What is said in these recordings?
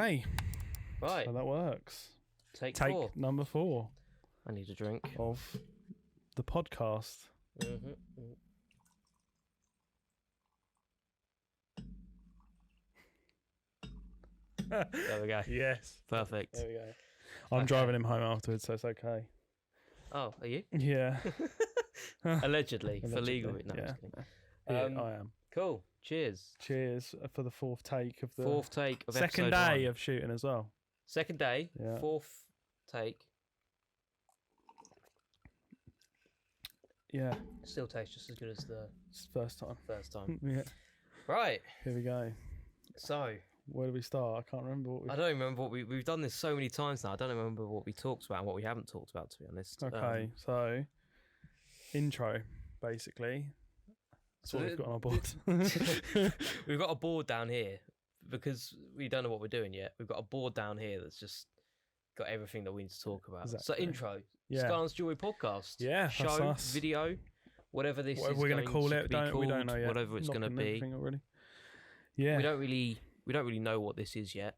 Okay. Right. So that works. Take 4. Number 4 I need a drink. of the podcast. Mm-hmm. There we go. Yes. Perfect. There we go. I'm driving him home afterwards, so it's okay. Oh, are you? Yeah. Allegedly, for legal. No, yeah. I am. Cool. Cheers. Cheers for the 4th take of the... 4th take of second episode day 1. of shooting as well. Second day, Yeah. 4th take. Yeah. Still tastes just as good as the It's the first time. first time. Yeah. Right. Here we go. So, Where do we start? I can't remember what we... I don't remember what we've done this so many times now. I don't remember what we talked about and what we haven't talked about, to be honest. Okay, so intro, basically. That's what we've got on our board. We've got a board down here because we don't know what we're doing yet. We've got a board down here that's just got everything that we need to talk about. Exactly. So intro, Yeah. Skylines.Jewellery podcast, Yeah, that's show, us. video, whatever this Whatever is we're going to call to it, be called, we don't know yet. whatever it's going to be. Already. Yeah. We don't really know what this is yet,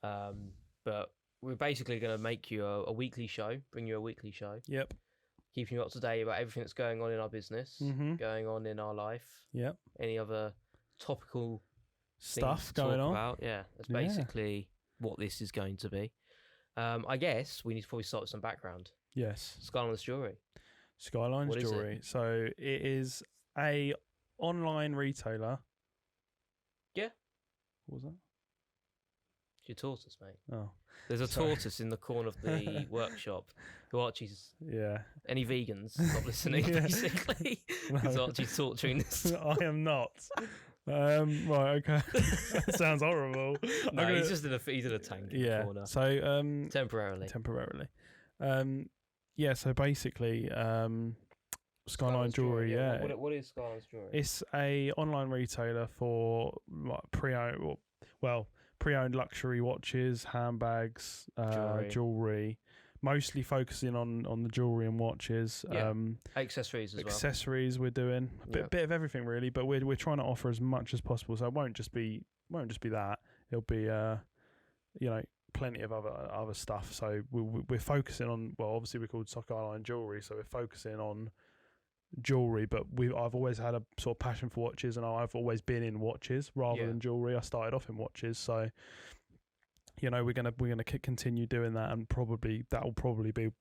but we're basically going to make you a weekly show, bring you a weekly show. Yep. Keeping you up to date about everything that's going on in our business, going on in our life. Yep. Any other topical Stuff to going talk on. about. Yeah, that's basically what this is going to be. I guess we need to probably start with some background. Yes. Skylines.Jewellery. Skylines.Jewellery. So it is a online retailer. Yeah. What was that? It's your tortoise, mate. Oh. There's a tortoise in the corner of the workshop. Who Archie's... Yeah. Any vegans stop listening, basically. Because Archie's torturing this. I am not. Right, okay. That sounds horrible. No, he's just in a tank in the corner. So Temporarily. Yeah, so basically Skylines.Jewellery, yeah. What is Skylines.Jewellery? It's a online retailer for like, pre-owned luxury watches, handbags, jewellery, mostly focusing on the jewellery and watches. Accessories as well. Accessories we're doing a bit of everything really, but we're trying to offer as much as possible. So it won't just be that. It'll be plenty of other stuff. So we're focusing on, well, obviously we're called Skylines.Jewellery, so we're focusing on jewellery, but I've always had a sort of passion for watches, and I've always been in watches rather than jewellery. I started off in watches, so we're gonna continue doing that, and that will probably be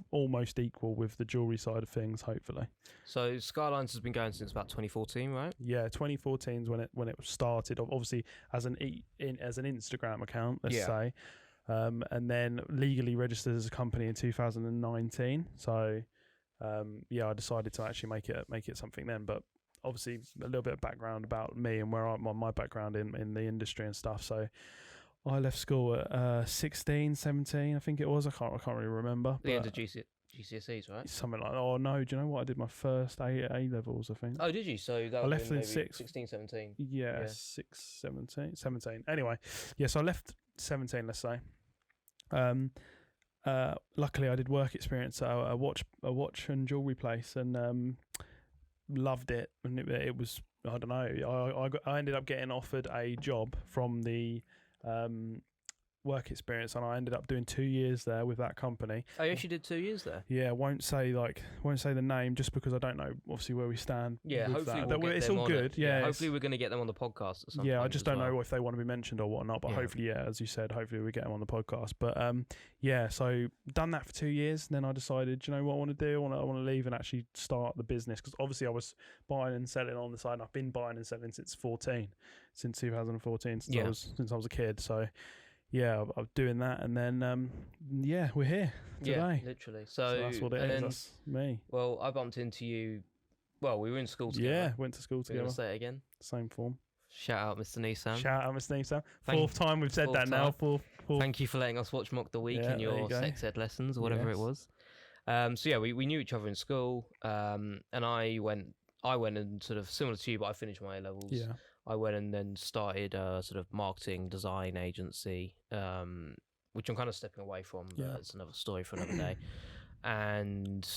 almost equal with the jewellery side of things, hopefully. So Skylines has been going since about 2014, right? Yeah, 2014 is when it started, obviously as an Instagram account, let's say, and then legally registered as a company in 2019. So I decided to actually make it something then. But obviously a little bit of background about me and where my background in the industry and stuff. So I left school at 16, 17, I think it was. I can't really remember. The end of GCSEs, right? Something like that. Oh no, do you know what? I did my first A levels, I think. Oh, did you? So that I left in 16, 17. Yeah, 17. Anyway, so I left 17, let's say. Luckily I did work experience at a watch and jewellery place, and loved it. And it was, I don't know, I ended up getting offered a job from the work experience, and I ended up doing 2 years there with that company. Oh, you actually did 2 years there? Yeah, won't say the name just because I don't know obviously where we stand. Yeah, with hopefully that. It's all good. Yeah, hopefully we're going to get them on the podcast at some point. Yeah, I just don't know if they want to be mentioned or whatnot, but hopefully, as you said, hopefully we get them on the podcast. But so done that for 2 years, and then I decided, you know what I want to do? I want to leave and actually start the business, because obviously I was buying and selling on the side, and I've been buying and selling since 2014, since I was a kid. So yeah, I'm doing that, and then we're here today. Yeah, literally. So that's what it is. That's me. Well, I bumped into you. Well, we were in school together. Yeah, went to school together. We're gonna say it again. Same form. Shout out, Mr. Nissan. Shout out, Mr. Nissan. Fourth time we've said that now. Fourth. Thank you for letting us watch Mock the Week in your sex ed lessons or whatever it was. We knew each other in school, and I went and sort of similar to you, but I finished my A-levels. Yeah. I went and then started a sort of marketing design agency, which I'm kind of stepping away from. But it's another story for another day. And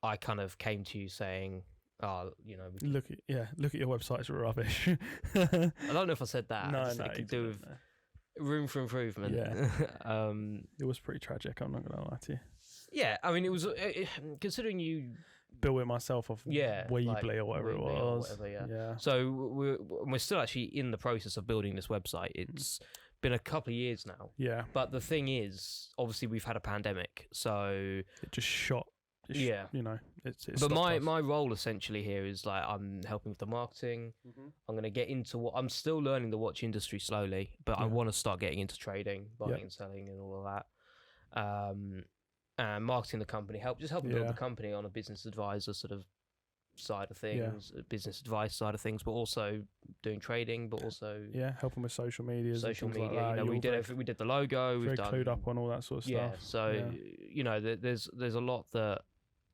I kind of came to you saying, look at your website's rubbish. I don't know if I said that. No, it could do with room for improvement. Yeah. It was pretty tragic. I'm not gonna lie to you. Yeah, I mean, it was considering you built it myself off Weebly like or whatever it was. Yeah. So we're still actually in the process of building this website. It's been a couple of years now. Yeah. But the thing is, obviously, we've had a pandemic, so it just shot. Yeah. You know, it's but my role essentially here is like I'm helping with the marketing. I'm going to get into I'm still learning the watch industry slowly, but I want to start getting into trading, buying and selling, and all of that. And marketing the company, helping build the company on a business advisor sort of side of things, business advice side of things, but also doing trading, but also helping with social media. Like that. You know, we did the logo. We've done clued up on all that sort of stuff. Yeah, so you know, there's a lot that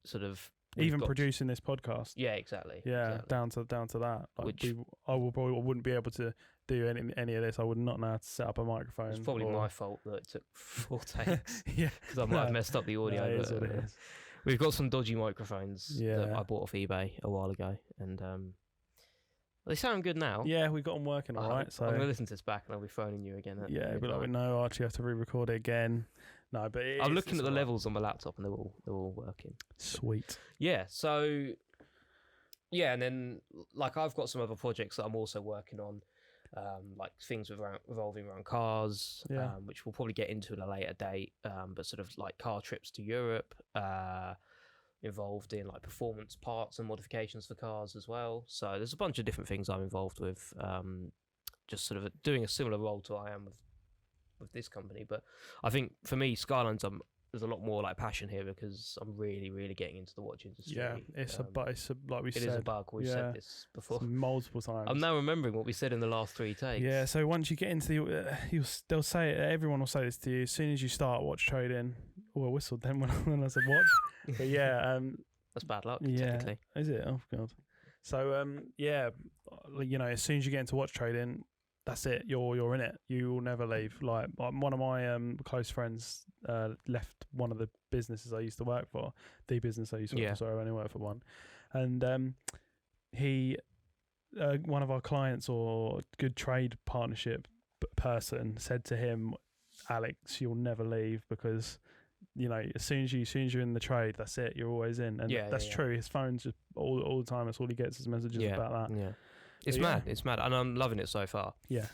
sort of even producing this podcast. Yeah, exactly. Yeah, exactly. down to that. Like I wouldn't be able to do any of this. I would not know how to set up a microphone. It's probably my fault that it took 4 takes. Because I might have messed up the audio. It is what it is. We've got some dodgy microphones that I bought off eBay a while ago, and they sound good now. Yeah, we got them working all right. So I'm gonna listen to this back, and I'll be phoning you again. But like, no, Archie, you have to re-record it again. No, but I'm looking at the levels on my laptop, and they're all working. Sweet. Yeah. So and then like I've got some other projects that I'm also working on. Like things revolving around cars, which we'll probably get into at a later date, but sort of like car trips to Europe, involved in like performance parts and modifications for cars as well. So there's a bunch of different things I'm involved with, just sort of doing a similar role to I am with this company. But I think for me, Skylines, there's a lot more like passion here because I'm really, really getting into the watch industry. Yeah, it's like we said. It is a bug. We've said this before multiple times. I'm now remembering what we said in the last 3 takes. Yeah, so once you get into they'll say it, everyone will say this to you as soon as you start watch trading. Oh, I whistled then when I said watch. But yeah, that's bad luck. Technically, is it? Oh god. So you know, as soon as you get into watch trading, that's it. You're in it. You will never leave. Like one of my close friends left one of the businesses I used to work for, the business I used to work for. Sorry, I only work for one. And he, one of our clients or good trade partnership person said to him, Alex, you'll never leave because you know as soon as you're in the trade, that's it. You're always in, and that's true. His phone's just all the time. That's all he gets is messages about that. Yeah. It's mad. It's mad, and I'm loving it so far. Yeah.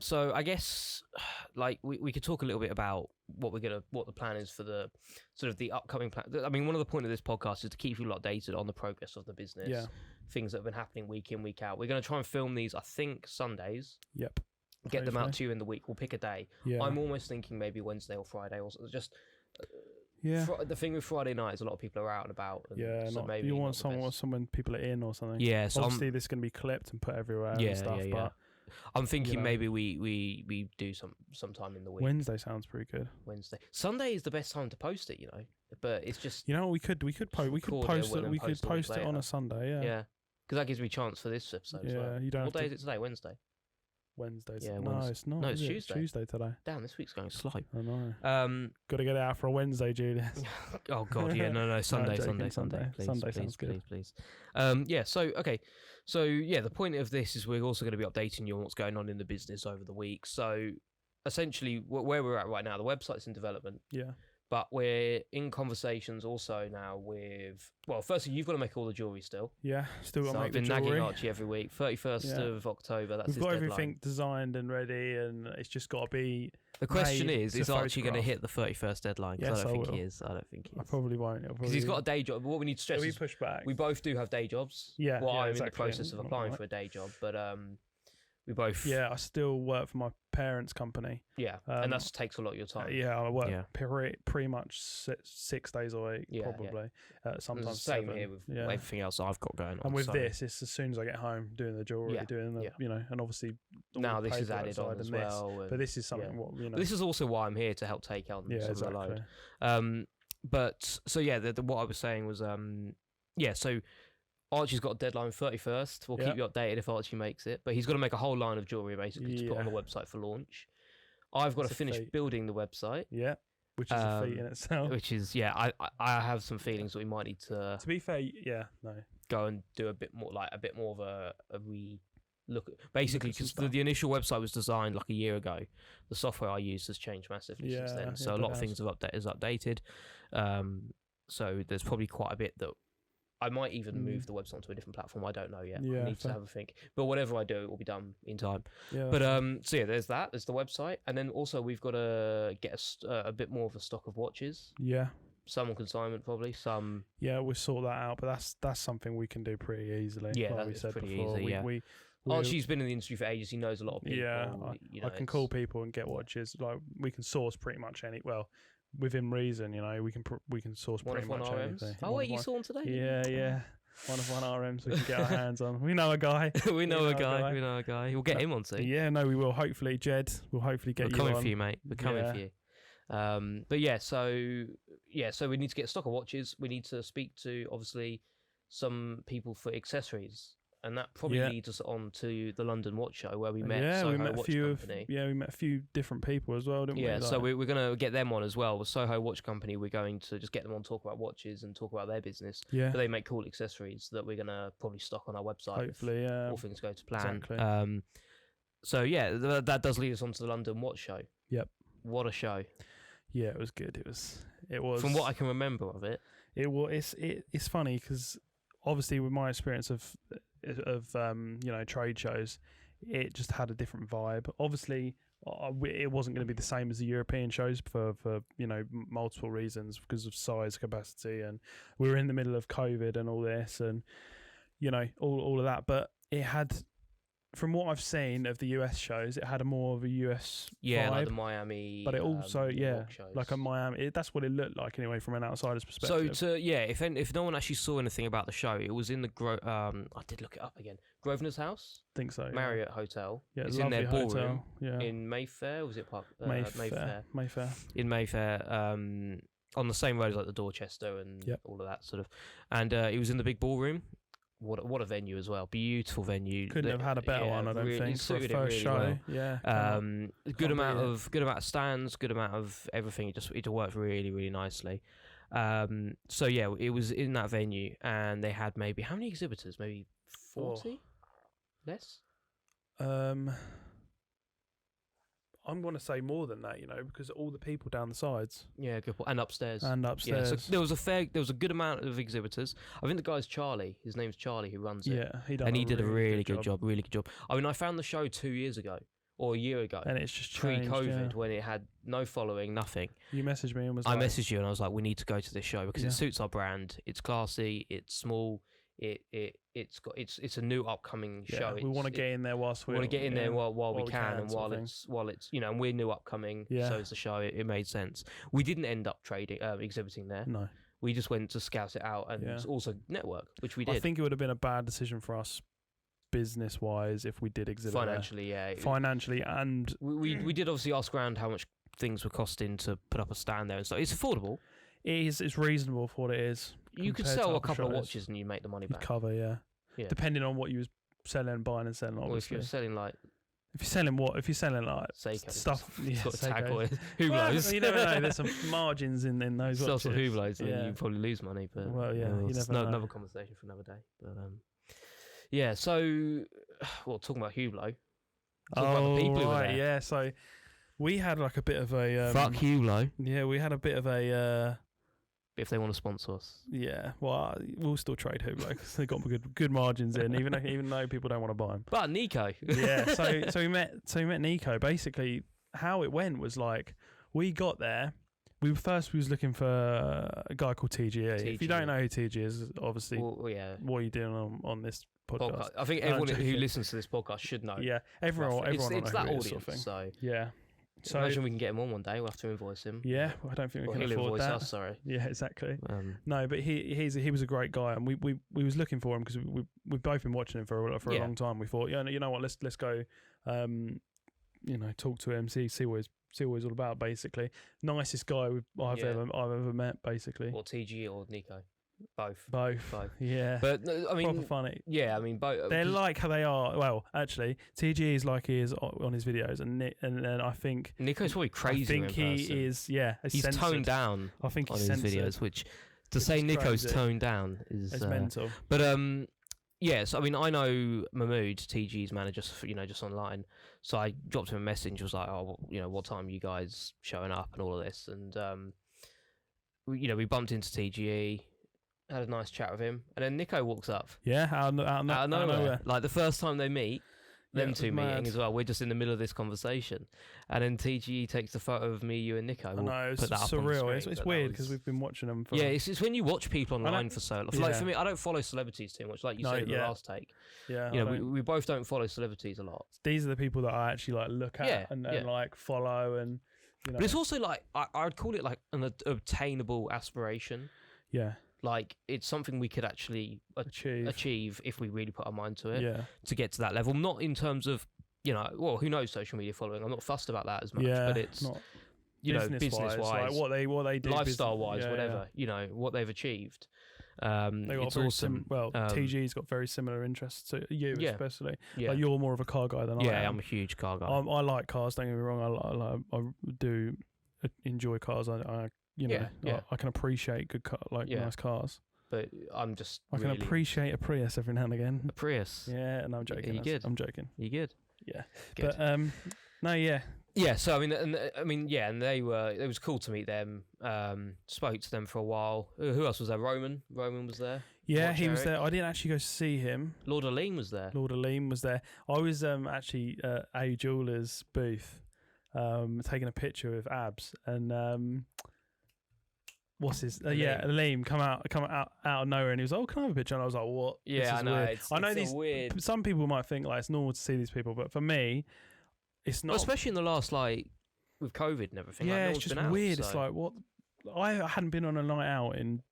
So I guess like we could talk a little bit about what the plan is for the sort of the upcoming plan. I mean, one of the point of this podcast is to keep you updated on the progress of the business, things that have been happening week in, week out. We're going to try and film these, I think, Sundays. Yep. Get them out to you in the week. We'll pick a day. Yeah. I'm almost thinking maybe Wednesday or Friday, or just. The thing with Friday night is a lot of people are out and about. And so maybe you want someone people are in or something. Yeah, so obviously this is going to be clipped and put everywhere and stuff. But I'm thinking maybe we do sometime in the week. Wednesday sounds pretty good. Wednesday, Sunday is the best time to post it, you know. But it's just we could post it on a Sunday. Yeah, because that gives me a chance for this episode. Yeah, as well. You don't. What day is it today? Wednesday. Wednesday. Yeah, no, it's not. No, it's Tuesday. Tuesday today. Damn, this week's going slow. I know. Got to get it out for a Wednesday, Julius. Oh God, yeah, no, Sunday. Please, Sunday sounds good. Please. So the point of this is we're also going to be updating you on what's going on in the business over the week. So essentially, where we're at right now, the website's in development. Yeah. But we're in conversations also now with. Well, firstly, you've got to make all the jewellery still. Yeah, still got to make the jewellery. I've been nagging Archie every week. 31st of October. That's We've got everything designed and ready, and it's just got to be. The question is Archie going to hit the 31st deadline? Yes, I don't think he is. I probably won't. Because he's got a day job. What we need to stress is push back. We both do have day jobs. Yeah. Well, I'm in the process of applying for a day job, but we both. Yeah, I still work for my parents' company. Yeah, and that takes a lot of your time. I work pretty much 6 days a week, probably. Sometimes same 7. here with everything else I've got going on. And with this, it's as soon as I get home, doing the jewellery, doing the, and obviously now this is added on as well. But this is something But this is also why I'm here to help take on some of the load. But so what I was saying was so. Archie's got a deadline 31st. We'll keep you updated if Archie makes it. But he's got to make a whole line of jewellery basically to put on the website for launch. I've got to finish building the website. Yeah, which is a feat in itself. Which is, I have some feelings that we might need to... To be fair, go and do a bit more of a look. Basically, some because the initial website was designed like a year ago. The software I use has changed massively since then. So a lot of things is updated. So there's probably quite a bit that I might even move the website to a different platform. I don't know yet. I need to have a think. But whatever I do, it will be done in time. Yeah, but so yeah, there's that. There's the website, and then also we've got to get a bit more of a stock of watches. Yeah. Some on consignment, probably. Some. Yeah, we'll sort that out. But that's something we can do pretty easily. Yeah, like we said pretty before. easy. Yeah. Archie's been in the industry for ages. He knows a lot of people. Yeah, I can call people and get watches. Like we can source pretty much within reason. We can source pretty much anything. Oh wait, you saw them today? Yeah. One RMs we can get our hands on. We know a guy. We know a guy. We'll get him on too. Yeah, no, we will. Hopefully, Jed. We'll hopefully get you on. We're coming for you, mate. We're coming for you. But yeah, so we need to get a stock of watches. We need to speak to obviously some people for accessories, and that probably leads us on to the London Watch Show where we met Soho Watch Company. We met a few different people as well, didn't we? Yeah, so we're going to get them on as well. With Soho Watch Company, we're going to just get them on, talk about watches and talk about their business. Yeah. But they make cool accessories that we're going to probably stock on our website. Hopefully, yeah. All things go to plan. Exactly. So yeah, that does lead us on to the London Watch Show. Yep. What a show. Yeah, it was good. It was. From what I can remember of it. It's funny because obviously with my experience of trade shows, it just had a different vibe. Obviously, it wasn't going to be the same as the European shows for multiple reasons because of size, capacity, and we were in the middle of COVID and all this, and all of that. But it had, from what I've seen of the US shows, it had a more of a US vibe, like the Miami. But it also, like a Miami. That's what it looked like anyway, from an outsider's perspective. So if no one actually saw anything about the show, it was in the I did look it up again. Grosvenor's House. Think so. Marriott Hotel. Yeah, it's in their ballroom. Hotel. Yeah. In Mayfair. Was it Park? Mayfair. In Mayfair. On the same road as like the Dorchester and all of that sort of, and it was in the big ballroom. What a venue as well! Beautiful venue. Couldn't have had a better one, I don't think, for a first really show. Well. Yeah. Good amount of stands, good amount of everything. It worked really, really nicely. So yeah, it was in that venue, and they had maybe how many exhibitors? Maybe 40, less. I'm going to say more than that, because all the people down the sides. Yeah, good point. And upstairs. Yeah, so there was a good amount of exhibitors. I think the guy's Charlie. His name's Charlie, who runs it. Yeah, he did a really good job. Really good job. I mean, I found the show 2 years ago or a year ago. And it's just pre-COVID when it had no following, nothing. You messaged me and was I messaged you and I was like, we need to go to this show because it suits our brand. It's classy. It's small. It's a new upcoming show. We want to get in there while we can, and while it's and we're new upcoming. So it's the show. It made sense. We didn't end up exhibiting there. No, we just went to scout it out and also network, which we did. I think it would have been a bad decision for us business wise if we did exhibit financially. There. Financially, and we did obviously ask around how much things were costing to put up a stand there and stuff. It's affordable. It's reasonable for what it is. You could sell a couple of watches and you make the money back. You'd cover, yeah. Depending on what you was selling, buying and selling. Obviously. Well, if you're selling like. If you're selling what? If you're selling like Seiko, stuff, sort of tag or Hublots. Well, you never know. There's some margins in those watches. Sell some Hublots, and you probably lose money. But you never know. Another conversation for another day. But so talking about Hublot. About the people right, yeah. So we had like a bit of a fuck Hublot. Yeah, we had a bit of a. If they want to sponsor us, well, we'll still trade Hublot because they got good margins in, even though people don't want to buy them. But Nico, so we met Nico. Basically, how it went was like we got there. We was looking for a guy called TGE. If you don't know who TGE is, obviously, what are you doing on this podcast? I think everyone who listens to this podcast should know. Yeah, everyone. It's that audience. Sort of thing. So yeah. So imagine we can get him on one day. We'll have to invoice him. Yeah, I don't think we can afford that. Us, sorry. Yeah, exactly. No, but he was a great guy, and we was looking for him because we've both been watching him for a long time. We thought, you know what, let's go, talk to him, see what he's all about. Basically, nicest guy I've ever met. Basically, or TGE or Nico. Both. Yeah. But I mean, proper funny. Yeah, I mean, both. They're like how they are. Well, actually, TGE is like he is on his videos, and I think Nico's probably crazy. I think he is. Yeah, he's censored. Toned down. I think on he's his videos, which to say Nico's crazy. Toned down is mental. But Yes, I mean, I know Mahmood, TG's manager, just online. So I dropped him a message. Was like, oh, what time are you guys showing up and all of this? And we bumped into TGE, had a nice chat with him, and then Nico walks up. Yeah, out of nowhere. Like the first time they meet, them two meeting as well. We're just in the middle of this conversation, and then TGE takes the photo of me, you, and Nico. I know, it's surreal. It's weird because we've been watching them. It's when you watch people online for so long. Like for me, I don't follow celebrities too much. Like you said in the last take. Yeah, we both don't follow celebrities a lot. These are the people that I actually like look at and like follow and. But it's also like I would call it like an obtainable aspiration. Yeah. Like it's something we could actually achieve if we really put our mind to it. Yeah. To get to that level, not in terms of who knows social media following. I'm not fussed about that as much. Yeah, but it's not business wise, like what they do, lifestyle wise, whatever. What they've achieved. They got very TG's got very similar interests to you, especially. Yeah. Like you're more of a car guy than I am. Yeah, I'm a huge car guy. I like cars. Don't get me wrong. I do enjoy cars. I can appreciate good nice cars. But I'm just I can appreciate a Prius every now and again. A Prius. Yeah, and I'm joking. You good? I'm joking. You good? Yeah. Good. But no, yeah. Yeah, so and it was cool to meet them. Spoke to them for a while. Who else was there? Roman was there. Yeah, he was there. I didn't actually go see him. Lord Aleem was there. I was actually at a jeweller's booth, taking a picture with Abs and what's his? Aleem come out of nowhere, and he was like, "Oh, can I have a picture?" And I was like, "What?" Yeah, I know. Weird. I know these weird. Some people might think like it's normal to see these people, but for me, it's not. Well, especially in the last with COVID and everything. Yeah, it's just weird. So. It's like what I hadn't been on a night out in.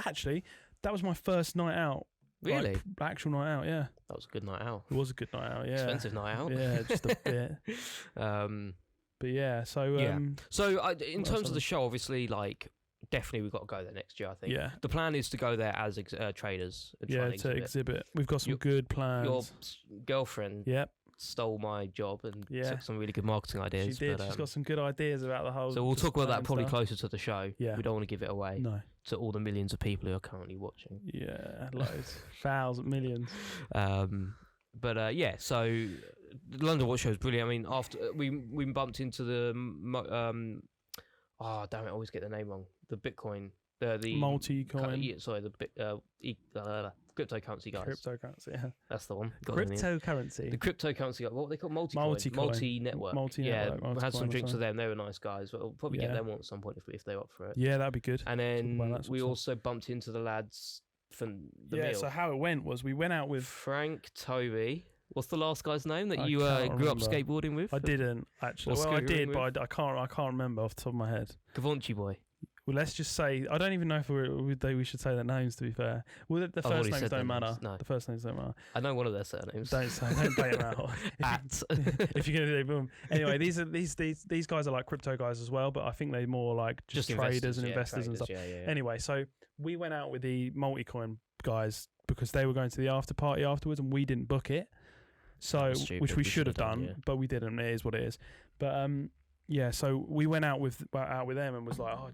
Actually, that was my first night out. Really? Like, actual night out. Yeah. That was a good night out. It was a good night out. Yeah. Expensive night out. Yeah, just a bit. But yeah, so in terms of the show, obviously, like. Definitely, we've got to go there next year. I think. Yeah. The plan is to go there as traders. And to exhibit. We've got some good plans. Your girlfriend. Stole my job and took some really good marketing ideas. She did. She's got some good ideas about the whole. So we'll talk about that probably closer to the show. Yeah. We don't want to give it away. No. To all the millions of people who are currently watching. Yeah, loads, thousands, millions. So the London Watch Show is brilliant. I mean, after we bumped into the I always get the name wrong. The Bitcoin, the multi-coin. The cryptocurrency guys. Cryptocurrency, yeah. That's the one. Cryptocurrency. The cryptocurrency guys. What were they called? Multi-network. Multi-network. We had some drinks with them. They were nice guys. But we'll probably get them on at some point if they're up for it. Yeah, that'd be good. And then we also bumped into the lads from the meal. So how it went was we went out with Frank, Toby. What's the last guy's name that you grew up skateboarding with? I didn't actually. Well, I did, but I can't remember off the top of my head. Cavanchi boy. Well, let's just say I don't even know if we should say their names. To be fair, well, the first names don't matter. No. The first names don't matter. I know one of their surnames. Don't bait them out. If you're gonna do boom. Anyway, these guys are like crypto guys as well, but I think they're more like just traders and investors and stuff. Yeah. Anyway, so we went out with the multi-coin guys because they were going to the after party afterwards, and we didn't book it. So, which we should have done, but we didn't. It is what it is. But so we went out with them and was like, oh,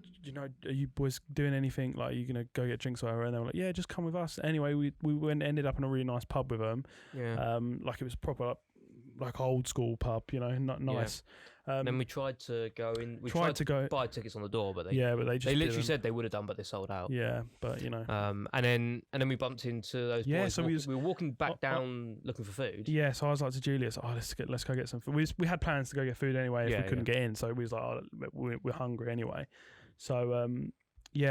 are you boys doing anything? Like, are you gonna go get drinks or whatever? And they were like, yeah, just come with us. Anyway, we ended up in a really nice pub with them. Yeah. Like it was proper, like old school pub, not nice. Then we tried to go in. We tried to buy tickets on the door, but they literally said they would have done, but they sold out. Yeah, but and then we bumped into those boys. So we were walking back down looking for food. Yeah, so I was like to Julius, let's go get some food. We had plans to go get food anyway if we couldn't get in, so we was like, we're hungry anyway. So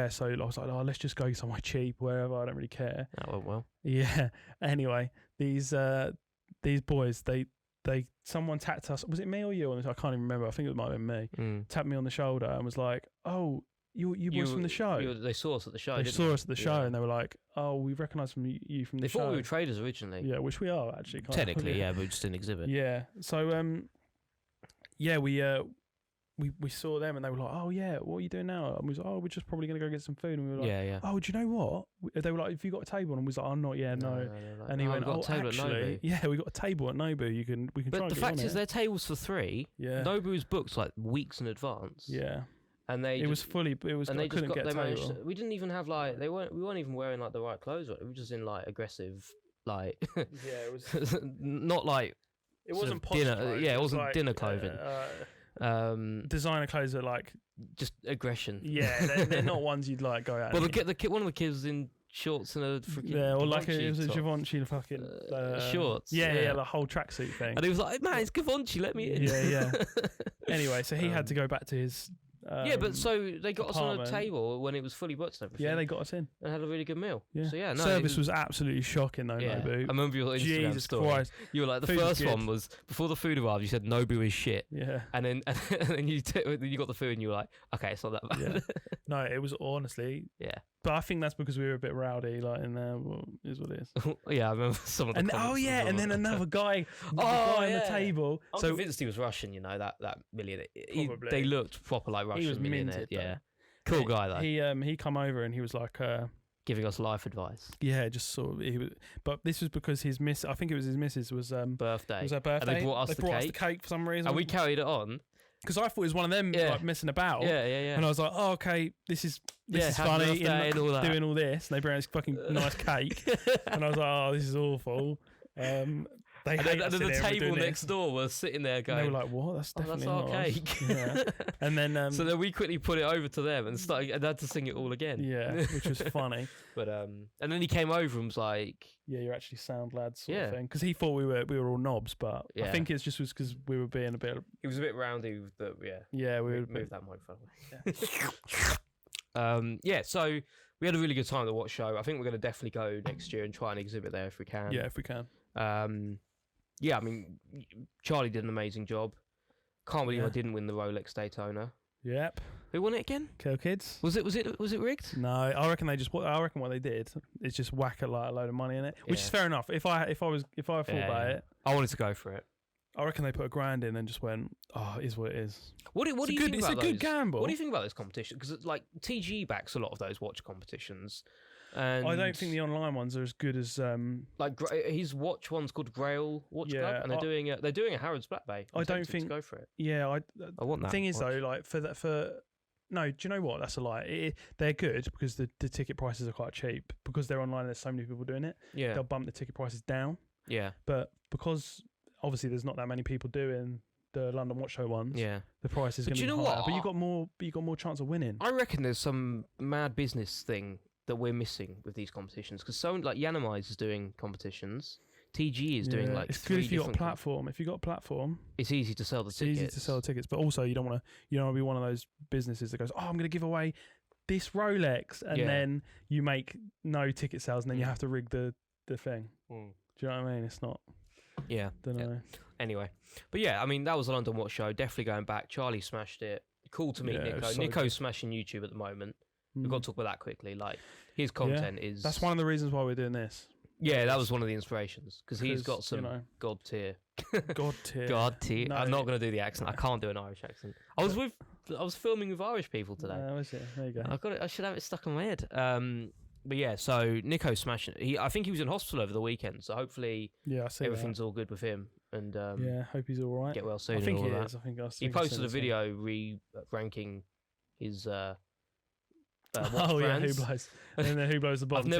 so I was like, let's just go somewhere cheap, wherever. I don't really care. That went well. Yeah. Anyway, these boys, someone tapped us. Was it me or you? I can't even remember. I think it might have been me. Tapped me on the shoulder and was like, "Oh, you boys from the show." They saw us at the show. They saw us at the show, and they were like, "Oh, we recognise you from the show." They thought we were traders originally. Yeah, which we are actually. Technically, yeah, but we just didn't exhibit. Yeah. So, we saw them, and they were like, "Oh yeah, what are you doing now?" And we was like, "Oh, we're just probably gonna go get some food." And we were like, "Oh, do you know what?" They were like, "Have you got a table?" And we was like, "Oh, not yet, no." And he went, "Oh, actually, yeah, we got a table at Nobu. We can try." But the fact is, their tables for 3. Yeah. Nobu's booked like weeks in advance. Yeah. And it was fully. It was. And they couldn't get a table. We didn't even have we weren't even wearing like the right clothes. We were just in like aggressive like it was. not like It wasn't dinner. clothes, Yeah, it wasn't like, dinner clothing. Designer clothes are like Just aggression. Yeah, they're not ones you'd like go out. Well, one of the kids was in shorts and a freaking or like it was a top. Givenchy fucking shorts. Yeah, the whole tracksuit thing. And he was like, "Man, it's Givenchy, let me in." Yeah. Anyway, so he had to go back to his. But so they got us on a apartment. table when it was fully booked and everything. Yeah, they got us in. And had a really good meal. Yeah. So yeah, no, Service was absolutely shocking though, yeah. Nobu. I remember your Instagram Jesus story. Christ. You were like, the Food was first good. one was before the food arrived. You said Nobu is shit. Yeah. And then you got the food and you were like, okay, it's not that bad. Yeah. No, it was honestly. Yeah. But I think that's because we were a bit rowdy, like in there. Well, is what it is. Yeah, I remember some of the And comments as and well. then another guy, on the table. I'm convinced he was Russian. You know that millionaire. Probably. They looked proper like Russian He was millionaire. minted, Yeah, though. cool guy though. He come over and he was like, Giving us life advice. yeah, just sort of. He was, but this was because his miss. I think it was his missus was Birthday. was her birthday. And they brought us the cake for some reason. And we carried it on. Because I thought it was one of them like messing about. Yeah. And I was like, oh, okay, this is happy funny. birthday and all that. Doing all this, and they bring us fucking nice cake, and I was like, oh, this is awful. They and hate then us in the here for table doing next this. door was sitting there And going, they were like, what? That's definitely that's our not us." cake. Yeah. And then so then we quickly put it over to them and started and had to sing it all again. yeah, which was funny. But and then he came over and was like, Yeah, you're actually sound lads sort Yeah. of thing. Because he thought we were all knobs, but I Yeah. think it's just was because we were being a bit. he was a bit roundy with the Yeah, we were. move that microphone away. So we had a really good time at the Watch Show. I think we're going to definitely go next year and try and exhibit there if we can. Yeah, if we can. Yeah, I mean, Charlie did an amazing job. Can't believe Yeah. I didn't win the Rolex Daytona. Yep. Who won it again? Kill Kids. Was it rigged? No, I reckon what they did is just whack a load of money in it, which Yeah. is fair enough. If I thought about it, I wanted to go for it. I reckon they put $1,000 in and just went, oh, it is what it is. What do you think It's about a good gamble. What do you think about those competitions? Because like TGE backs a lot of those watch competitions. And I don't think the online ones are as good as. like his watch one's called Grail Watch Yeah, Club, and they're doing a Harrods Black Bay. I don't think- to go for it. Yeah, I want that. The thing is watch. though, like no, do you know what? That's a lie. They're good because the ticket prices are quite cheap because they're online. There's so many people doing it. Yeah, They'll bump the ticket prices down. yeah, But because obviously there's not that many people doing the London Watch Show ones, yeah. the price is going to be you know higher. what? But you got more chance of winning. I reckon there's some mad business thing that we're missing with these competitions because so like Yanamize is doing competitions. TGE is doing like it's three good if you got a different platform. If you got a platform, it's easy to sell the it's tickets. easy to sell tickets. But also, you don't want to be one of those businesses that goes, "Oh, I'm going to give away this Rolex," and Yeah. then you make no ticket sales, and then you have to rig the thing. Mm. Do you know what I mean? It's not. Yeah. Don't know. Anyway, but yeah, I mean that was a London Watch Show. Definitely going back. Charlie smashed it. Cool to meet Yeah, it Nico. was so Nico's good. smashing YouTube at the moment. We've Mm. got to talk about that quickly. Like his content is. That's one of the reasons why we're doing this. Yeah, that was one of the inspirations because he's got 'Cause, some god tier. God tier. God tier. No, I'm not going to do the accent. I can't do an Irish accent. I was filming with Irish people today. Was it? There you go. I should have it stuck in my head. But yeah, so Nico's smashing it. I think he was in hospital over the weekend, so hopefully Yeah, I see everything's all good with him and yeah, hope he's all right. get well soon. I think and he all is. that. I think He posted a video ranking his watch Oh yeah, brands. who blows? And then who blows the bottom?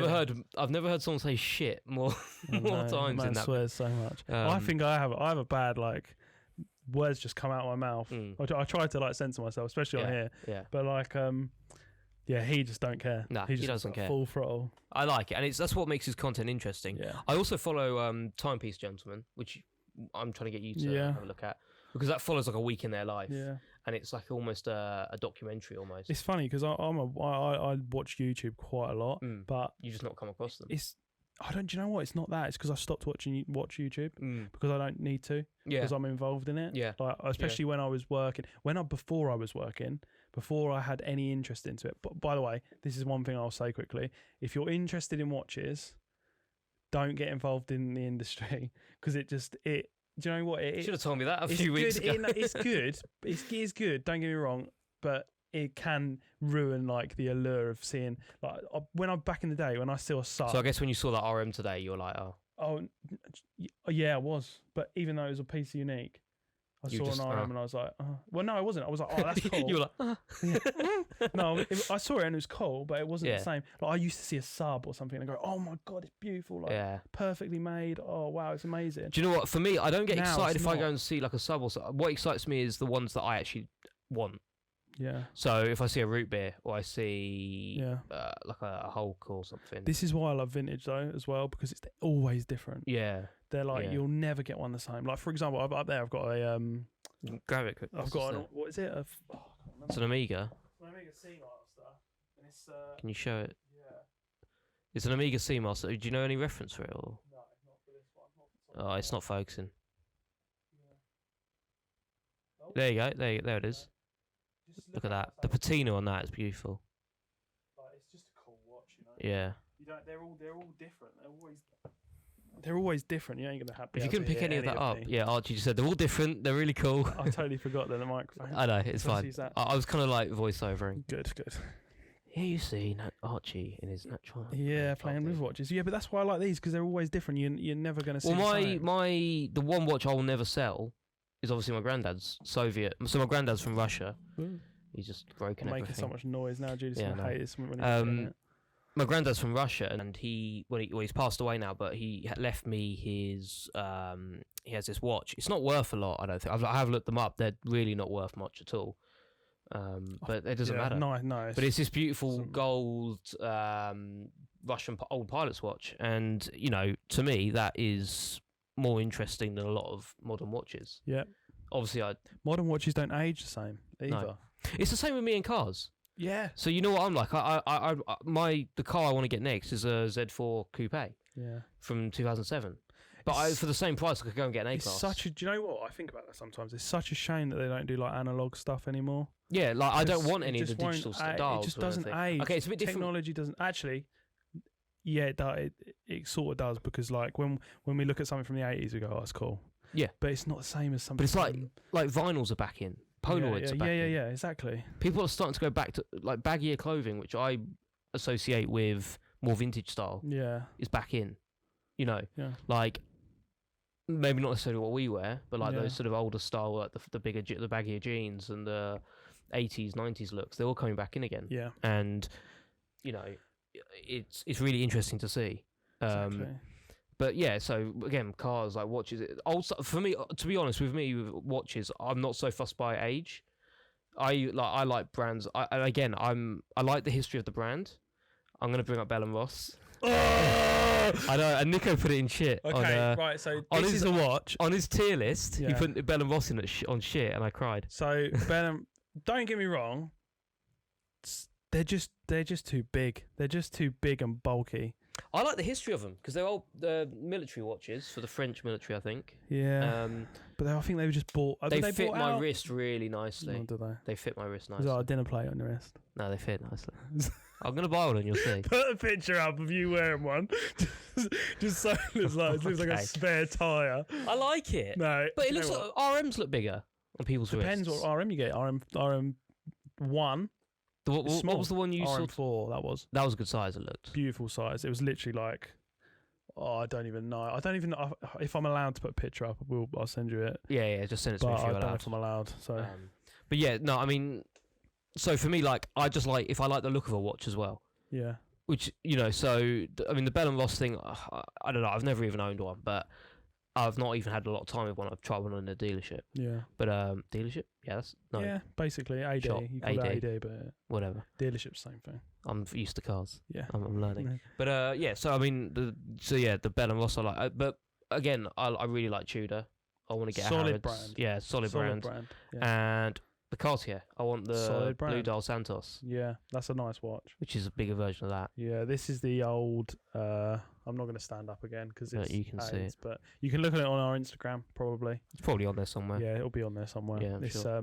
I've never heard someone say shit more times Man in that. swears so much. I think I have a bad like words just come out of my mouth. Mm. I try to like censor myself, especially on here. Yeah, But like yeah, he just don't care. Nah, he he doesn't care. Full throttle. I like it, and that's what makes his content interesting. Yeah. I also follow Timepiece Gentlemen, which I'm trying to get you to have a look at because that follows like a week in their life. Yeah. And it's like almost a documentary almost. It's funny because I watch YouTube quite a lot, but you just not come across them. Do you know what? It's not that. It's because I stopped watch YouTube because I don't need to. Yeah. Because I'm involved in it. Yeah. Like especially when I was working, before I had any interest into it. But by the way, this is one thing I'll say quickly: if you're interested in watches, don't get involved in the industry because do you know what? You should have told me that a few weeks ago. It's good. It's good. Don't get me wrong, but it can ruin like the allure of seeing like when I'm back in the day when I saw a sub. So I guess when you saw that RM today, you were like, oh Yeah, I was. But even though it was a piece of Unique, I saw an RM and I was like, well, no, I wasn't. I was like, oh, that's cool. You were like, No, I saw it and it was cool, but it wasn't the same. Like I used to see a sub or something and go, oh my God, it's beautiful. Like perfectly made. Oh, wow, it's amazing. Do you know what? For me, I don't get excited if I go and see like a sub or something. What excites me is the ones that I actually want. Yeah. So if I see a root beer or I see like a Hulk or something. This is why I love vintage though as well, because it's always different. Yeah. They're like you'll never get one the same. Like for example, up there I've got a grab it quick. I've got what is it? It's an Amiga. It's an Amiga C-Master, and it's. Can you show it? Yeah. It's an Amiga C-Master. Do you know any reference for it or? No, not for this one. Oh, it's not focusing. Yeah. Oh. There you go. There it is. Look at that. The patina on that is beautiful. Like, it's just a cool watch, you know. Yeah. You don't. They're all different. They're always different. You ain't gonna have. If you couldn't pick any of that up, Archie just said they're all different. They're really cool. I totally forgot the microphone. I know, it's fine. I was kind of like voiceovering. Good. Here you see Archie in his natural. Yeah, playing with watches. Yeah, but that's why I like these because they're always different. You're never gonna see. Well, the one watch I will never sell is obviously my granddad's Soviet. So my granddad's from Russia. He's just broken everything. Making so much noise now, Judy's gonna hate this when my granddad's from Russia, and he's passed away now, but he left me his. He has this watch. It's not worth a lot, I don't think. I have looked them up. They're really not worth much at all. But it doesn't matter. No. But it's this beautiful gold Russian old pilot's watch, and to me that is more interesting than a lot of modern watches. Yeah. Obviously, modern watches don't age the same either. No. It's the same with me in cars. Yeah. So you know what I'm like. The car I want to get next is a Z4 Coupe. Yeah. From 2007. But for the same price, I could go and get an A-Class. Do you know what? I think about that sometimes. It's such a shame that they don't do like analog stuff anymore. Yeah, like I don't want any of the digital dials. It just doesn't age. Okay, it's a bit different. Technology doesn't actually. Yeah, it sort of does because like when we look at something from the 80s, we go, "Oh, that's cool." Yeah, but it's not the same as something. But it's like vinyls are back in. Polaroids are back in. Yeah, exactly. People are starting to go back to like baggier clothing, which I associate with more vintage style. Yeah, is back in. Like maybe not necessarily what we wear, but like those sort of older style, like the baggier jeans and the 80s, 90s looks. They're all coming back in again. Yeah, and it's really interesting to see. Exactly. But yeah, so again, cars, like watches. Also, for me, to be honest, with watches, I'm not so fussed by age. I like brands. I like the history of the brand. I'm gonna bring up Bell & Ross. I know, and Nico put it in shit. Okay, right. So this is a watch on his tier list. He put Bell & Ross in on shit, and I cried. So don't get me wrong. They're just too big. They're just too big and bulky. I like the history of them because they're old military watches for the French military, I think. Yeah. But I think they were just bought. They fit my wrist really nicely. Oh, do they? They fit my wrist nicely. Is that a dinner plate on your wrist? No, they fit nicely. I'm gonna buy one and you'll see. Put a picture up of you wearing one. just so it looks like a spare tyre. I like it. No, but it looks like RMs look bigger on people's wrists. Depends what RM you get. RM1. What was the one you saw? RM4. That was a good size. It looked beautiful size. It was literally like, I don't even know. I don't even know if I'm allowed to put a picture up. I'll send you it. Yeah. Just send it to me if you're allowed. I don't know if I'm allowed. So, but yeah, no. I mean, so for me, like, I just like if I like the look of a watch as well. Yeah. Which so I mean the Bell & Ross thing. I don't know. I've never even owned one, but I've not even had a lot of time with one. I've tried one in a dealership. Yeah. But dealership? Yeah, Yeah, basically AD. Shop. You call it AD, but whatever. Dealership's same thing. I'm used to cars. Yeah. I'm learning. Yeah. But yeah, so I mean the Bell & Ross I like. But again, I really like Tudor. I want to get solid a Harrods. Brand. Yeah, solid brand. Yeah. And the Cartier. I want the Blue Dial Santos. Yeah, that's a nice watch. Which is a bigger version of that. Yeah, this is the old. I'm not going to stand up again because you can see it. But you can look at it on our Instagram probably. It's probably on there somewhere. Yeah, it'll be on there somewhere. Yeah, it's sure.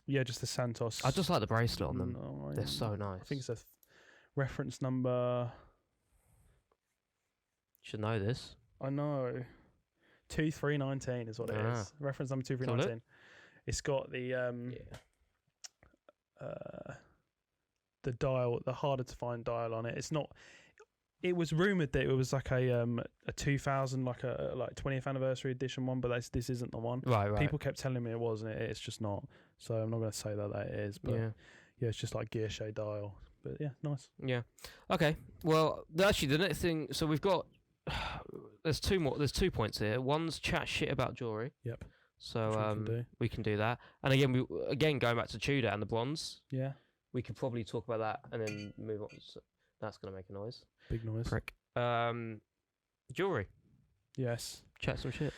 Yeah, just the Santos. I just like the bracelet on them. No, they're so nice. I think it's a reference number. Should know this. I know. 2319 is what it is. Reference number 2319. It's got the dial, the harder to find dial on it. It's not. it was rumored that it was like a 2000 like 20th anniversary edition one, but this isn't the one. Right. People kept telling me it was, and it's just not. So I'm not going to say that it is, but yeah, it's just like gear shade dial. But yeah, nice. Yeah. Okay. Well, actually, the next thing. So we've got. There's 2 more. There's 2 points here. One's chat shit about jewellery. Yep. So we can do that. And again, going back to Tudor and the bronze. Yeah. We could probably talk about that and then move on. So that's gonna make a noise. Big noise. Prick. Jewellery. Yes. Chat some shit.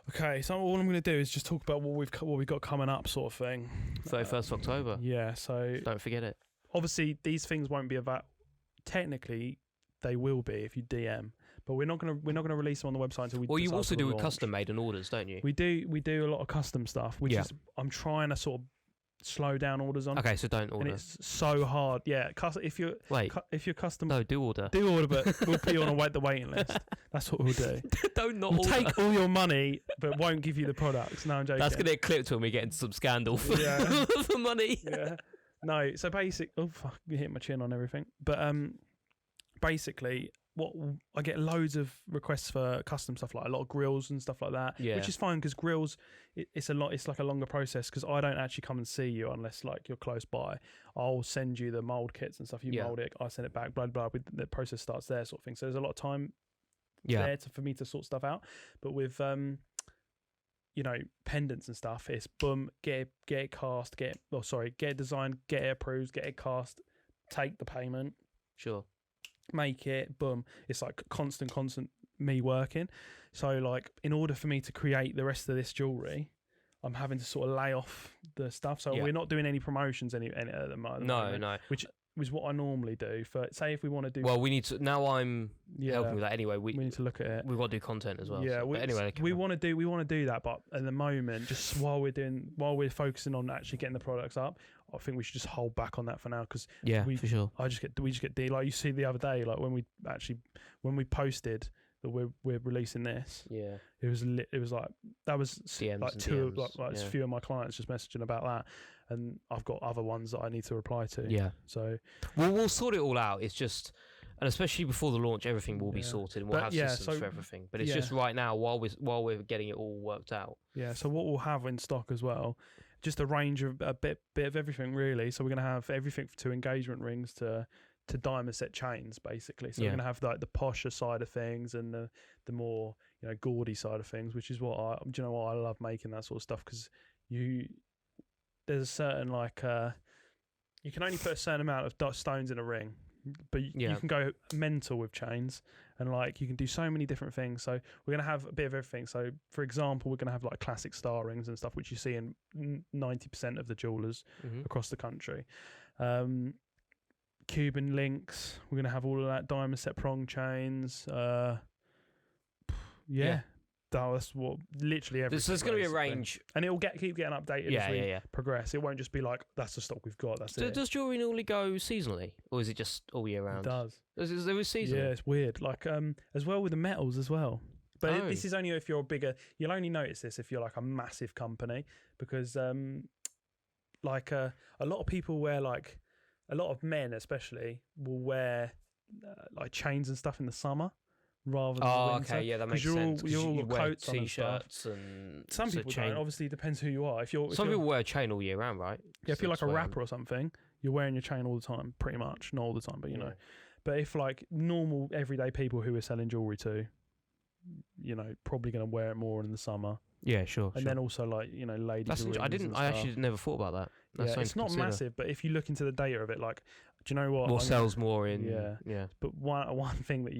Okay, so all I'm going to do is just talk about what we've got coming up, sort of thing. 31st of October. Yeah. So don't forget it. Obviously, these things won't be about. Technically, they will be if you DM, but we're not gonna release them on the website until we. Well, you also do launch. custom made and orders, don't you? We do a lot of custom stuff, which is I'm trying to sort of slow down orders on. Okay, so don't order. And it's so hard. Yeah, if you're custom, no, do order, but we'll put you on the waiting list. That's what we'll do. We'll take all your money, but won't give you the products. No, I'm joking. That's gonna get clipped when we get into some scandal for, for money. Yeah. No, so oh fuck, you hit my chin on everything. But basically, what I get loads of requests for custom stuff, like a lot of grills and stuff like that, which is fine because grills, it's like a longer process because I don't actually come and see you unless like you're close by. I'll send you the mold kits and stuff. You mold it, I send it back. Blah blah. The process starts there, sort of thing. So there's a lot of time there for me to sort stuff out. But with pendants and stuff, it's boom, get it cast, get it designed, get it approved, get it cast, take the payment, sure, make it, boom. It's like constant me working. So like in order for me to create the rest of this jewellery, I'm having to sort of lay off the stuff. So we're not doing any promotions any at the moment. No. Which is what I normally do. For say if we want to do. Well, we need to. Now I'm helping with that anyway. We need to look at it. We've got to do content as well. Yeah. But anyway, we want to do that, but at the moment, just while we're focusing on actually getting the products up, I think we should just hold back on that for now because for sure. We just get like you see the other day, like when we posted that we're releasing this. Yeah. It was like that was DMs like DMs, a few of my clients just messaging about that. And I've got other ones that I need to reply to. Yeah. So we'll sort it all out. It's just, and especially before the launch, everything will be sorted and we'll have systems for everything. But it's just right now while we're getting it all worked out. Yeah. So what we'll have in stock as well, just a range of a bit of everything really. So we're gonna have everything to engagement rings to diamond set chains basically. So we're gonna have like the posher side of things and the more gaudy side of things, which is what I love making that sort of stuff because there's a certain you can only put a certain amount of stones in a ring, but you can go mental with chains and like you can do so many different things. So we're going to have a bit of everything. So for example, we're going to have like classic star rings and stuff, which you see in 90% of the jewelers across the country. Cuban links, we're going to have all of that, diamond set prong chains. That's what literally everything. So there's going to be a range, and it'll keep getting updated as we progress. It won't just be like that's the stock we've got. That's it. Does jewellery normally go seasonally, or is it just all year round? It does. There is seasonal. Yeah, it's weird. Like as well with the metals as well. But this is only if you're bigger. You'll only notice this if you're like a massive company because like a lot of people wear like a lot of men especially will wear like chains and stuff in the summer. Rather than the winter. Okay, yeah, that makes sense. You all got wear coats on t-shirts and some people don't. Obviously, it depends who you are. Some people wear a chain all year round, right? Yeah, if you're like a rapper or something, you're wearing your chain all the time, pretty much. Not all the time, but you know. But if like normal everyday people who are selling jewelry to, probably going to wear it more in the summer. Yeah, sure. And then also like ladies. I actually never thought about that. That's it's not massive, but if you look into the data of it, like. Do you know what sells more in? Yeah. But one thing that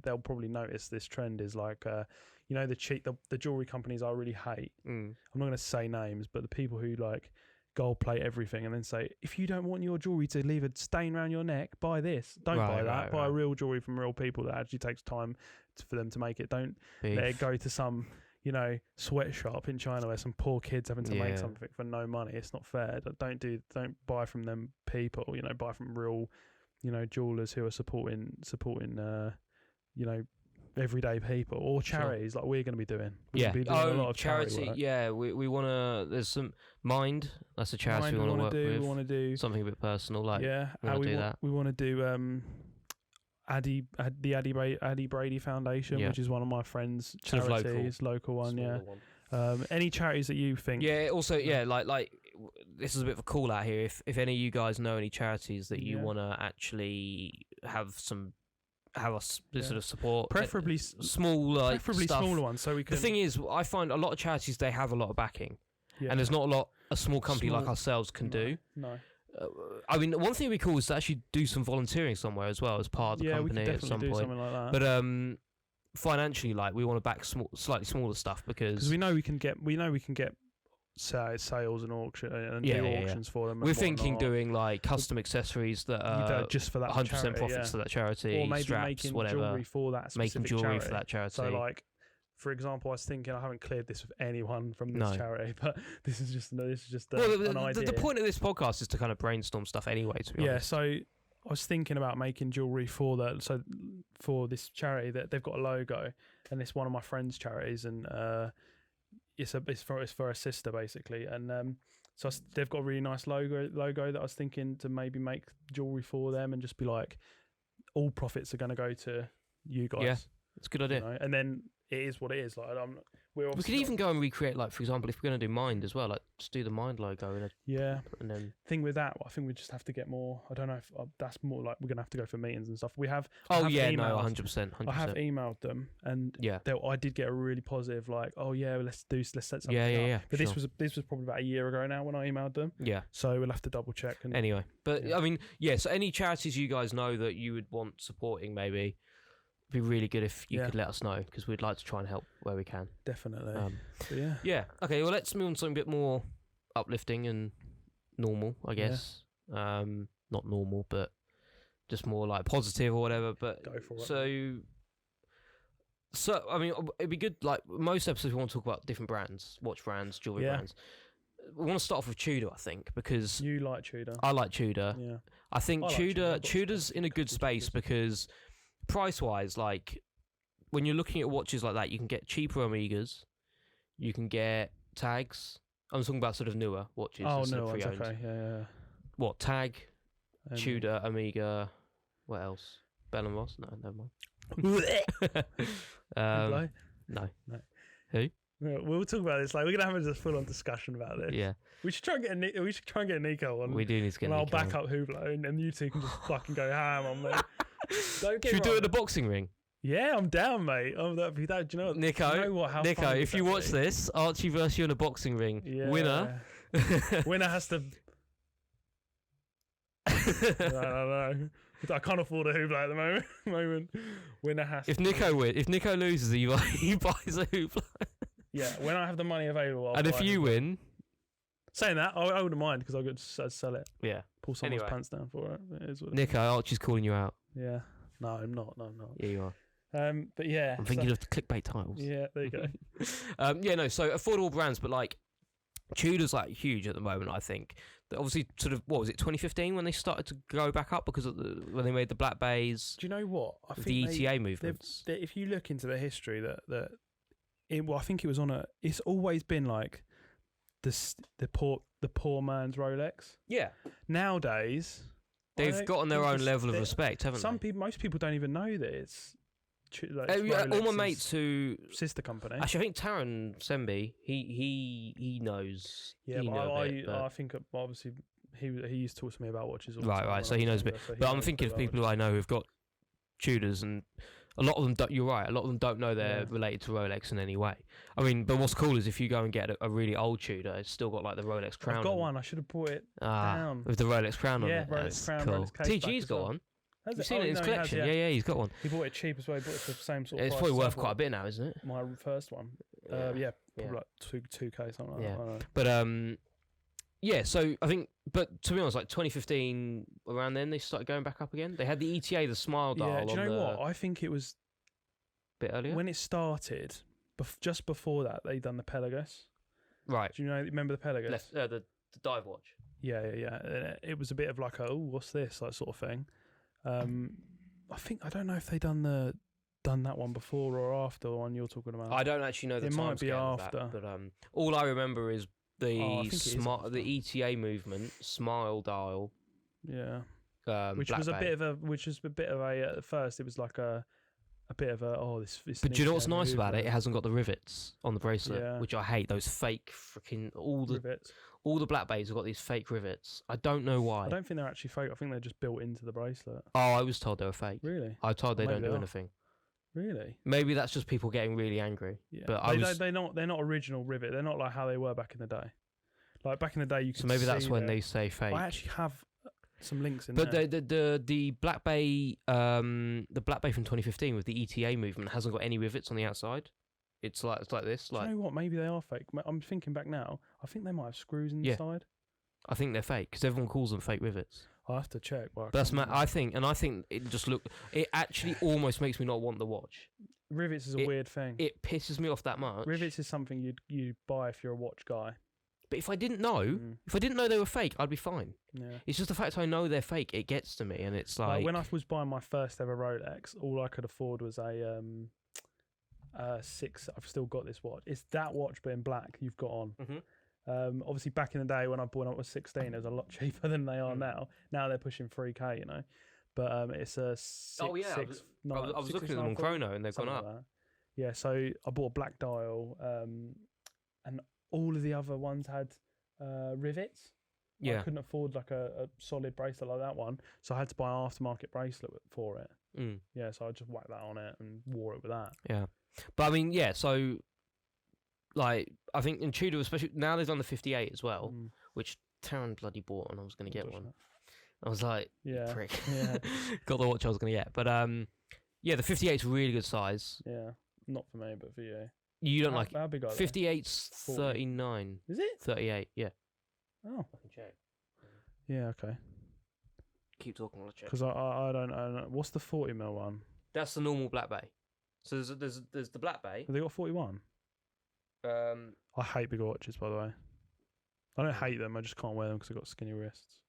they'll probably notice this trend is like the jewelry companies I really hate. I'm not going to say names, but the people who like gold plate everything and then say if you don't want your jewelry to leave a stain around your neck, buy this. Don't buy that. Buy real jewelry from real people that actually takes time for them to make it. Don't let it go to some sweatshop in China where some poor kids having to make something for no money. It's not fair. Don't buy from them people. Buy from real, jewelers who are supporting everyday people or charities like we're going to be doing. We're gonna be doing a lot of charity work. Yeah, we want to. There's some Mind. That's a charity we want to work with. We want to do something a bit personal. Like we want to do Addy Brady Foundation, which is one of my friends' sort of charities, local one, yeah. One. Any charities that you think? Yeah. Also, like this is a bit of a call out here. If any of you guys know any charities that you want to actually have us sort of support, preferably small, preferably stuff. smaller ones. So we can. The thing is, I find a lot of charities, they have a lot of backing, and there's not a lot a small company like ourselves can do. No. I mean, one thing we cool is to actually do some volunteering somewhere as well as part of the company we at some do point. Something like that. But financially, like, we want to back slightly smaller stuff because we know we can get sales and auction and do auctions for them. We're thinking doing like custom accessories that are just for that 100% profits to that charity, or maybe straps, making whatever. Jewellery for that specific making jewellery charity. for that charity. So, like, for example, I was thinking, I haven't cleared this with anyone from this charity, but this is just an idea. The point of this podcast is to kind of brainstorm stuff anyway. To be honest. So I was thinking about making jewellery for that. So for this charity, that they've got a logo, and it's one of my friends' charities, and it's for a sister basically, and so they've got a really nice logo that I was thinking to maybe make jewellery for them, and just be like, all profits are going to go to you guys. Yeah, it's a good idea. You know? And then it is what it is. Like, we could even go and recreate, like, for example, if we're going to do Mind as well, like, just do the Mind logo and then thing with that, I think we just have to get more. I don't know if that's more like we're gonna have to go for meetings and stuff. We have. 100%. I have emailed them, and I did get a really positive, like, let's set something up. But this was probably about a year ago now when I emailed them. Yeah. So we'll have to double check. Anyway, but I mean, so any charities you guys know that you would want supporting, maybe. It'd be really good if you could let us know, because we'd like to try and help where we can. Definitely. Yeah. Okay. Well, let's move on to something a bit more uplifting and normal, I guess. Not normal, but just more like positive or whatever. But go for it. So I mean, it'd be good. Like most episodes, we want to talk about different brands, watch brands, jewelry brands. We want to start off with Tudor, I think, because you like Tudor. I like Tudor. Yeah. I think Tudor's in a good space because. Price-wise, like, when you're looking at watches like that, you can get cheaper Omegas, you can get tags. I'm talking about sort of newer watches. Oh, no, okay, yeah. What, tag, Tudor, Omega, what else? Bell & Ross? No, never mind. No. Who? We'll talk about this. Like, we're gonna have a full-on discussion about this. Yeah. We should try and get Nico on. We do need to get Nico. I'll back up Hublot, and you two can just fucking go ham on me. Should we do it at the boxing ring? Yeah, I'm down, mate. Do you know what? Nico, if you watch this, Archie versus you in a boxing ring. Yeah. Winner has to. No. I can't afford a Hublot at the moment. Winner has. If Nico loses, he buys a Hublot. Yeah, when I have the money available. And if you win. Saying that, I wouldn't mind because I could sell it. Yeah. Pull someone's pants down for it. It is what Nico, Archie's calling you out. Yeah. No, I'm not. No, I'm not. Yeah, you are. But yeah. I'm thinking of the clickbait titles. Yeah, there you go. So affordable brands, but like Tudor's like huge at the moment, I think. Obviously, sort of, what was it, 2015 when they started to go back up because of when they made the Black Bays? Do you know what? I think the ETA movements. If you look into the history, I think it was it's always been like the poor man's Rolex. Yeah. Nowadays, they've gotten their own level of respect, haven't they? Most people don't even know that it's. All my mates who sister company. Actually, I think Taran Sembi, he knows. Yeah, I think obviously he used to talk to me about watches. All right. So he knows a bit. But I'm thinking of people who I know who've got Tudors, and a lot of them don't. You're right. A lot of them don't know they're related to Rolex in any way. I mean, but what's cool is if you go and get a really old Tudor, it's still got like the Rolex crown. I've got one. I should have brought it down with the Rolex crown on it. Yeah, Rolex crown. Cool. Rolex case TGE's got one. You've seen it in his collection? Yeah, he's got one. He bought it cheap as well. He bought it for the same sort of It's price. probably worth quite a bit now, isn't it? My first one. Probably like 2K, something like that. But so I think, but to be honest, like 2015, around then, they started going back up again. They had the ETA, the Smile dial. Yeah, do you know what? I think it was a bit earlier. When it started, just before that, they done the Pelagos. Right. Do you remember the Pelagos? The dive watch. Yeah. It was a bit of like what's this, like sort of thing. I don't know if they done that one before or after the one you're talking about. I don't actually know the time might be after, but all I remember is the ETA movement, Smile dial. Yeah. which was a bit of a at first it was like a bit of a this. But do you know what's nice about it? It hasn't got the rivets on the bracelet, which I hate. Those fake freaking rivets. All the Black Bays have got these fake rivets. I don't know why. I don't think they're actually fake. I think they're just built into the bracelet. Oh, I was told they were fake. Really? I was told they don't do anything. Really? Maybe that's just people getting really angry. Yeah. But they're not original rivet. They're not like how they were back in the day. Like back in the day, you could. So maybe that's when they say fake. I actually have some links in there. But the Black Bay, the Black Bay from 2015 with the ETA movement hasn't got any rivets on the outside. It's like this. Like, do you know what? Maybe they are fake. I'm thinking back now. I think they might have screws inside. I think they're fake because everyone calls them fake rivets. I'll have to check. That's I think it just it actually almost makes me not want the watch. Rivets is a weird thing. It pisses me off that much. Rivets is something you buy if you're a watch guy. But if I didn't know they were fake, I'd be fine. Yeah. It's just the fact I know they're fake. It gets to me, and it's like when I was buying my first ever Rolex, all I could afford was a 6. I've still got this watch. It's that watch, but in black. You've got on. Mm-hmm. Obviously, back in the day when I was 16, it was a lot cheaper than they are now. Now they're pushing 3K, you know. But it's a 6. Oh yeah, I was looking at them on Chrono, and they've gone up. Like yeah, so I bought a black dial, and all of the other ones had rivets. Yeah. I couldn't afford like a solid bracelet like that one, so I had to buy an aftermarket bracelet for it. Yeah, so I just whacked that on it and wore it with that. Yeah, but I mean, yeah, so like I think in Tudor, especially now they've done the 58 as well, which Taryn bloody bought, and I was going to get one. I was like, prick. Yeah. Got the watch I was going to get, but yeah, the 58's a really good size. Yeah, not for me, but for you. You don't like how big are 58's 39. Is it? 38, yeah. Oh. I can check. Yeah, okay. Keep talking, I'll check. Because I don't know. What's the 40mm one? That's the normal Black Bay. So there's the Black Bay. Have they got 41? I hate big watches, by the way. I don't hate them, I just can't wear them because I've got skinny wrists.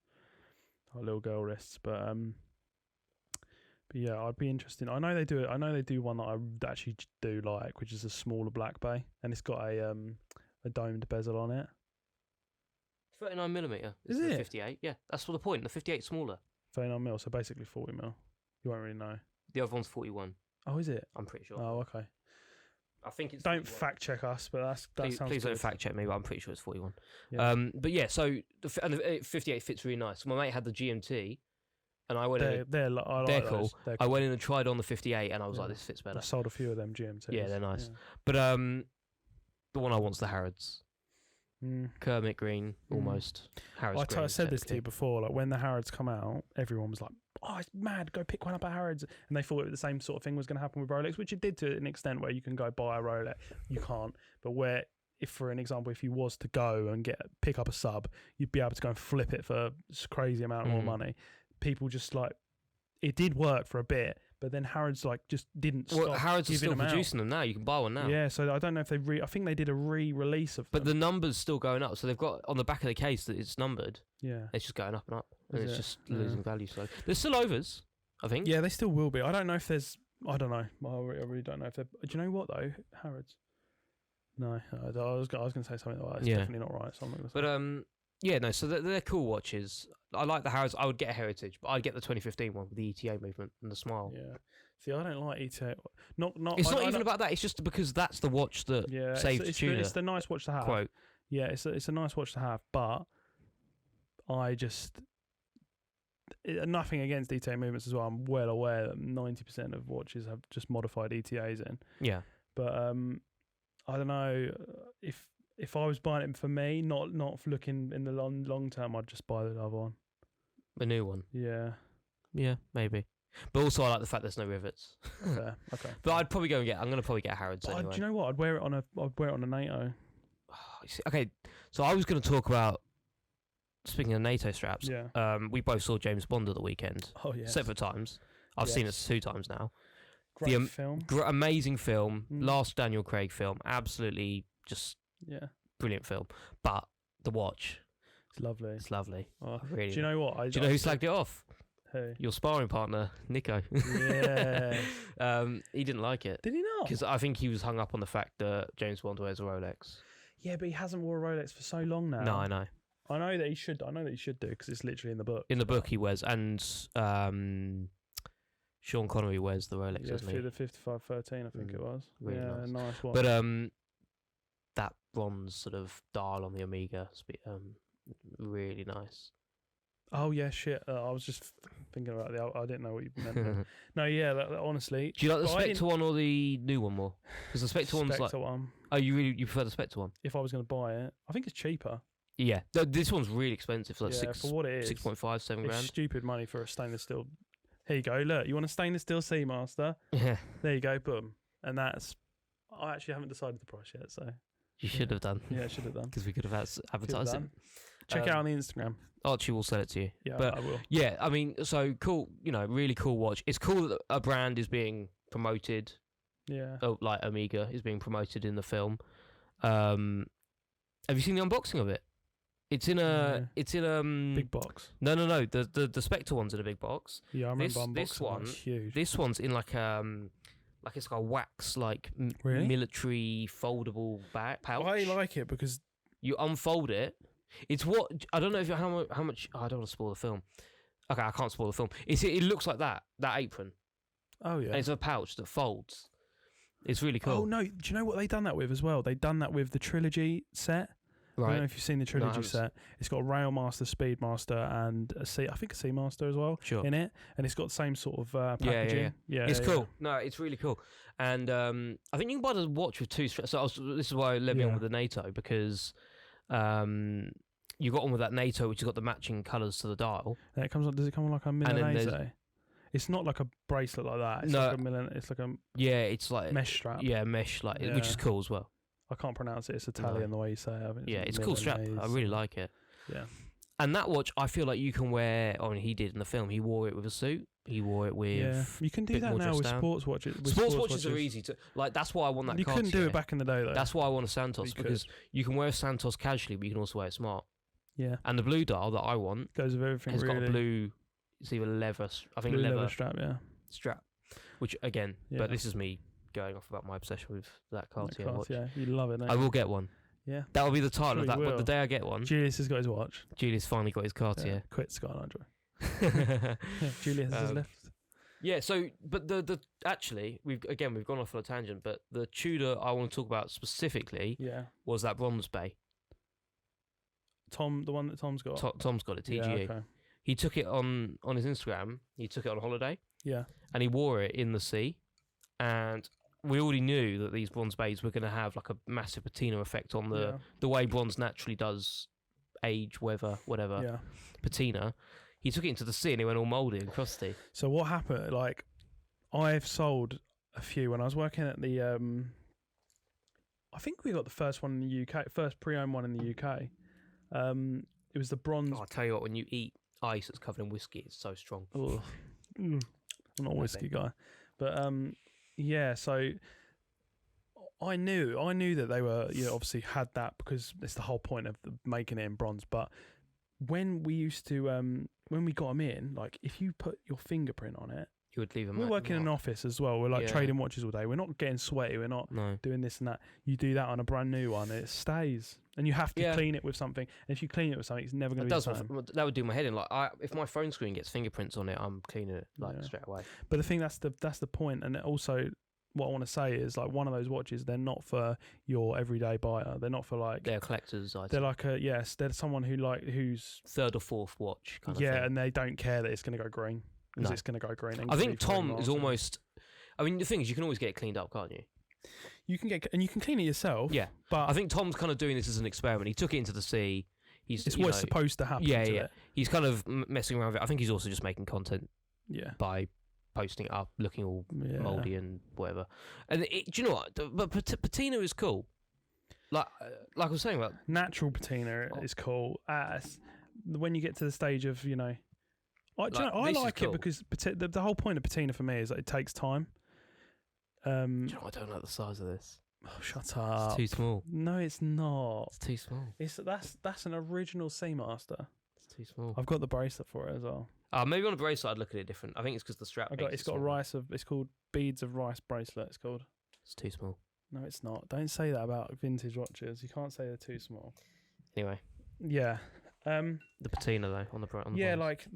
Or little girl wrists, but yeah, I'd be interested. I know they do it. I know they do one that I actually do like, which is a smaller Black Bay, and it's got a domed bezel on it. 39mm. Is the it? 58. Yeah, that's for the point. The 58's smaller. 39mm, so basically 40mm. You won't really know. The other one's 41. Oh, is it? I'm pretty sure. Oh, okay. I think it's. Don't fact check us, but that sounds. Please good. don't fact check me, but I'm pretty sure it's 41. Yeah. But yeah, so the 58 fits really nice. My mate had the GMT, and I went in. They're cool. I went in and tried on the 58, and I was like, this fits better. I sold a few of them GMTs. Yeah, they're nice. Yeah. But the one I want's the Harrods. Kermit green, almost. Harrods. I said this to you before. Like when the Harrods come out, everyone was like, "Oh, it's mad! Go pick one up at Harrods." And they thought the same sort of thing was going to happen with Rolex, which it did to an extent. Where you can go buy a Rolex, you can't. But where, if for an example, if you was to go and pick up a sub, you'd be able to go and flip it for a crazy amount more money. People just like it did work for a bit. But then Harrods just didn't stop. Well, Harrods are still producing them now. You can buy one now. Yeah, so I don't know if I think they did a re-release of them. But the number's still going up. So they've got on the back of the case that it's numbered. Yeah. It's just going up and up. And it's just losing value. So there's still overs, I think. Yeah, they still will be. I don't know if there's... I don't know. I really don't know if they're... Do you know what, though? Harrods? No. I was going to say something like that. It's definitely not right. So but, yeah, no, so they're cool watches. I like the Harrods. I would get a Heritage, but I'd get the 2015 one with the ETA movement and the smile. Yeah. See, I don't like ETA. Not. It's not even about that. It's just because that's the watch that saves Tudor. It's the nice watch to have. Quote. Yeah, it's a nice watch to have, but I just... Nothing against ETA movements as well. I'm well aware that 90% of watches have just modified ETAs in. Yeah. But I don't know if I was buying it for me, not looking in the long term, I'd just buy the other one. A new one? Yeah. Yeah, maybe. But also I like the fact there's no rivets. Fair. Okay. But I'm going to probably get a Harrods anyway. Do you know what? I'd wear it on a NATO. Okay, so I was going to talk about, speaking of NATO straps, we both saw James Bond at the weekend. Oh, yeah. Separate times. I've seen it 2 times now. Great film. Amazing film. Last Daniel Craig film. Absolutely just brilliant film. But the watch. It's lovely. It's lovely. Oh, really. Do you know what? Do you know who slagged it off? Who? Your sparring partner, Nico. Yeah. He didn't like it. Did he not? Because I think he was hung up on the fact that James Bond wears a Rolex. Yeah, but he hasn't wore a Rolex for so long now. No, I know. I know that he should do because it's literally in the book. In the book, he wears, and Sean Connery wears the Rolex, doesn't he? The 5513, I think it was. Really nice one. But that bronze sort of dial on the Omega, really nice. Oh yeah, shit. I was just thinking about I didn't know what you meant. No, yeah. Honestly, do you like the Spectre one or the new one more? Because the Spectre one's like. One. Oh, you prefer the Spectre one? If I was going to buy it, I think it's cheaper. Yeah, this one's really expensive. Like for what it is, 6.5, 7 grand. It's stupid money for a stainless steel. Here you go. Look, you want a stainless steel Seamaster? Yeah. There you go. Boom. And that's. I actually haven't decided the price yet, so. You should have done. Yeah, I should have done. Because we could have advertised it. Check it out on the Instagram. Archie will sell it to you. Yeah, but I will. Yeah, I mean, so cool. Really cool watch. It's cool that a brand is being promoted. Yeah. Oh, like Omega is being promoted in the film. Have you seen the unboxing of it? It's in a big box. No. The Spectre one's in a big box. Yeah, I remember unboxing. It's huge. This one's in like it's got a wax military foldable pouch. I like it because you unfold it. It's what I don't know how much. I don't want to spoil the film. Okay, I can't spoil the film. It looks like that apron. Oh yeah. And it's a pouch that folds. It's really cool. Oh no! Do you know what they done that with as well? They done that with the trilogy set. Right. I don't know if you've seen the trilogy set. It's got a Railmaster, Speedmaster, and I think a Seamaster as well in it, and it's got the same sort of packaging. Yeah. It's cool. No, it's really cool. And I think you can buy the watch with two straps. So this is why I led me on with the NATO, because you got on with that NATO, which has got the matching colours to the dial. And it comes on. Does it come on like a Milanese? It's not like a bracelet like that. It's like a it's like a it's like mesh strap. Yeah, mesh which is cool as well. I can't pronounce it. It's Italian the way you say it. It's a cool strap. I really like it. Yeah. And that watch, I feel like you can wear. I mean, he did in the film. He wore it with a suit. He wore it with. Yeah, you can do that now with sports watches. Sports watches are easy to like. That's why I want that. You couldn't do it back in the day though. That's why I want a Santos, because you can wear a Santos casually, but you can also wear it smart. Yeah. And the blue dial that I want goes with everything. Has got a blue. It's either leather. I think leather strap. Yeah. Strap. Which again, but this is me going off about my obsession with that Cartier watch. Yeah, you love it. I will get one. Yeah, that will be the title of that. But the day I get one, Julius has got his watch. Julius finally got his Cartier. Quit Skyline.Jewellery. Julius has left. Yeah. So, but the actually we've gone off on a tangent. But the Tudor I want to talk about specifically, was that bronze bay. The one that Tom's got. Tom's got it. TGE. Yeah, okay. He took it on his Instagram. He took it on holiday. Yeah. And he wore it in the sea, and we already knew that these bronze bays were going to have like a massive patina effect on the way bronze naturally does age, weather, whatever. Yeah. Patina. He took it into the sea and it went all mouldy and crusty. So what happened? Like, I've sold a few when I was working at the. I think we got the first one in the UK, first pre-owned one in the UK. It was the bronze. I'll tell you what, when you eat ice that's covered in whiskey, it's so strong. I'm not a whiskey guy, but so I knew that they were obviously had that because it's the whole point of making it in bronze. But when we used to when we got them in, like if you put your fingerprint on it, you would leave them. We're working in an office as well. We're like trading watches all day. We're not getting sweaty. We're not doing this and that. You do that on a brand new one, it stays. And you have to clean it with something. And if you clean it with something, it's never going to be the same. That would do my head in. Like, if my phone screen gets fingerprints on it, I'm cleaning it straight away. But the thing that's the point. And also, what I want to say is like one of those watches. They're not for your everyday buyer. They're not for like they're collectors. They're like they're someone who's third or fourth watch. Kind of thing. And they don't care that it's going to go green because it's going to go green. I think Tom is almost. I mean, the thing is, you can always get it cleaned up, can't you? You can clean it yourself. Yeah, but I think Tom's kind of doing this as an experiment. He took it into the sea. It's what's supposed to happen. Yeah, yeah. He's kind of messing around with it. I think he's also just making content. Yeah. By posting it up, looking all mouldy and whatever. And do you know what? But patina is cool. Like I was saying about natural patina is cool. When you get to the stage of I like it because the whole point of patina for me is that it takes time. Do you know, I don't like the size of this. Oh, shut up! It's too small. No, it's not. It's too small. That's an original Seamaster. It's too small. I've got the bracelet for it as well. Maybe on a bracelet I'd look at it different. I think it's because the strap. It's got it's called beads of rice bracelet. It's called. It's too small. No, it's not. Don't say that about vintage watches. You can't say they're too small. Anyway. Yeah. The patina though on the yeah, bronze. like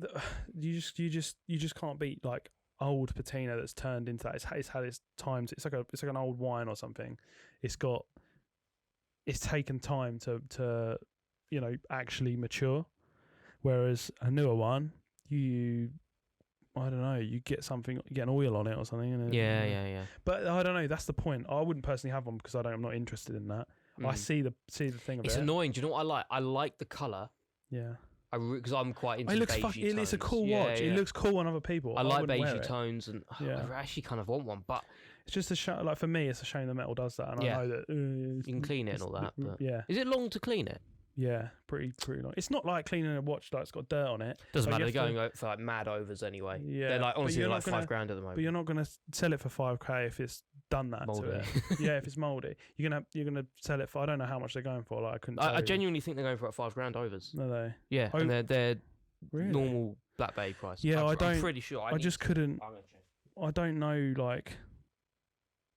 you just can't beat like old patina that's turned into that. It's had its times. It's like an old wine or something. It's taken time to actually mature. Whereas a newer one, I don't know, you get an oil on it or something. And Yeah. But I don't know. That's the point. I wouldn't personally have one because I'm not interested in that. I see the thing of it. It's annoying. Do you know what I like? I like the colour. Yeah. Because I'm quite into It beigey tones. it's a cool watch. Yeah. It looks cool on other people. I like beigey tones, and I actually kind of want one, but it's just a shame. Like for me, it's a shame the metal does that, and I know that you can clean it and all that. But yeah, is it long to clean it? Yeah, pretty long. It's not like cleaning a watch that's got dirt on it. Doesn't matter. They're going for like mad overs anyway. Yeah, they're like honestly they're like $5,000 at the moment. But you're not going to sell it for $5,000 if it's done that moldy. to it. Yeah, if it's mouldy, you're gonna sell it for. I don't know how much they're going for. Like I couldn't. I genuinely think they're going for like $5,000 overs. Are they? Yeah, and they're really? Normal Black Bay price. Yeah, I'm pretty sure. I just couldn't. I don't know. Like,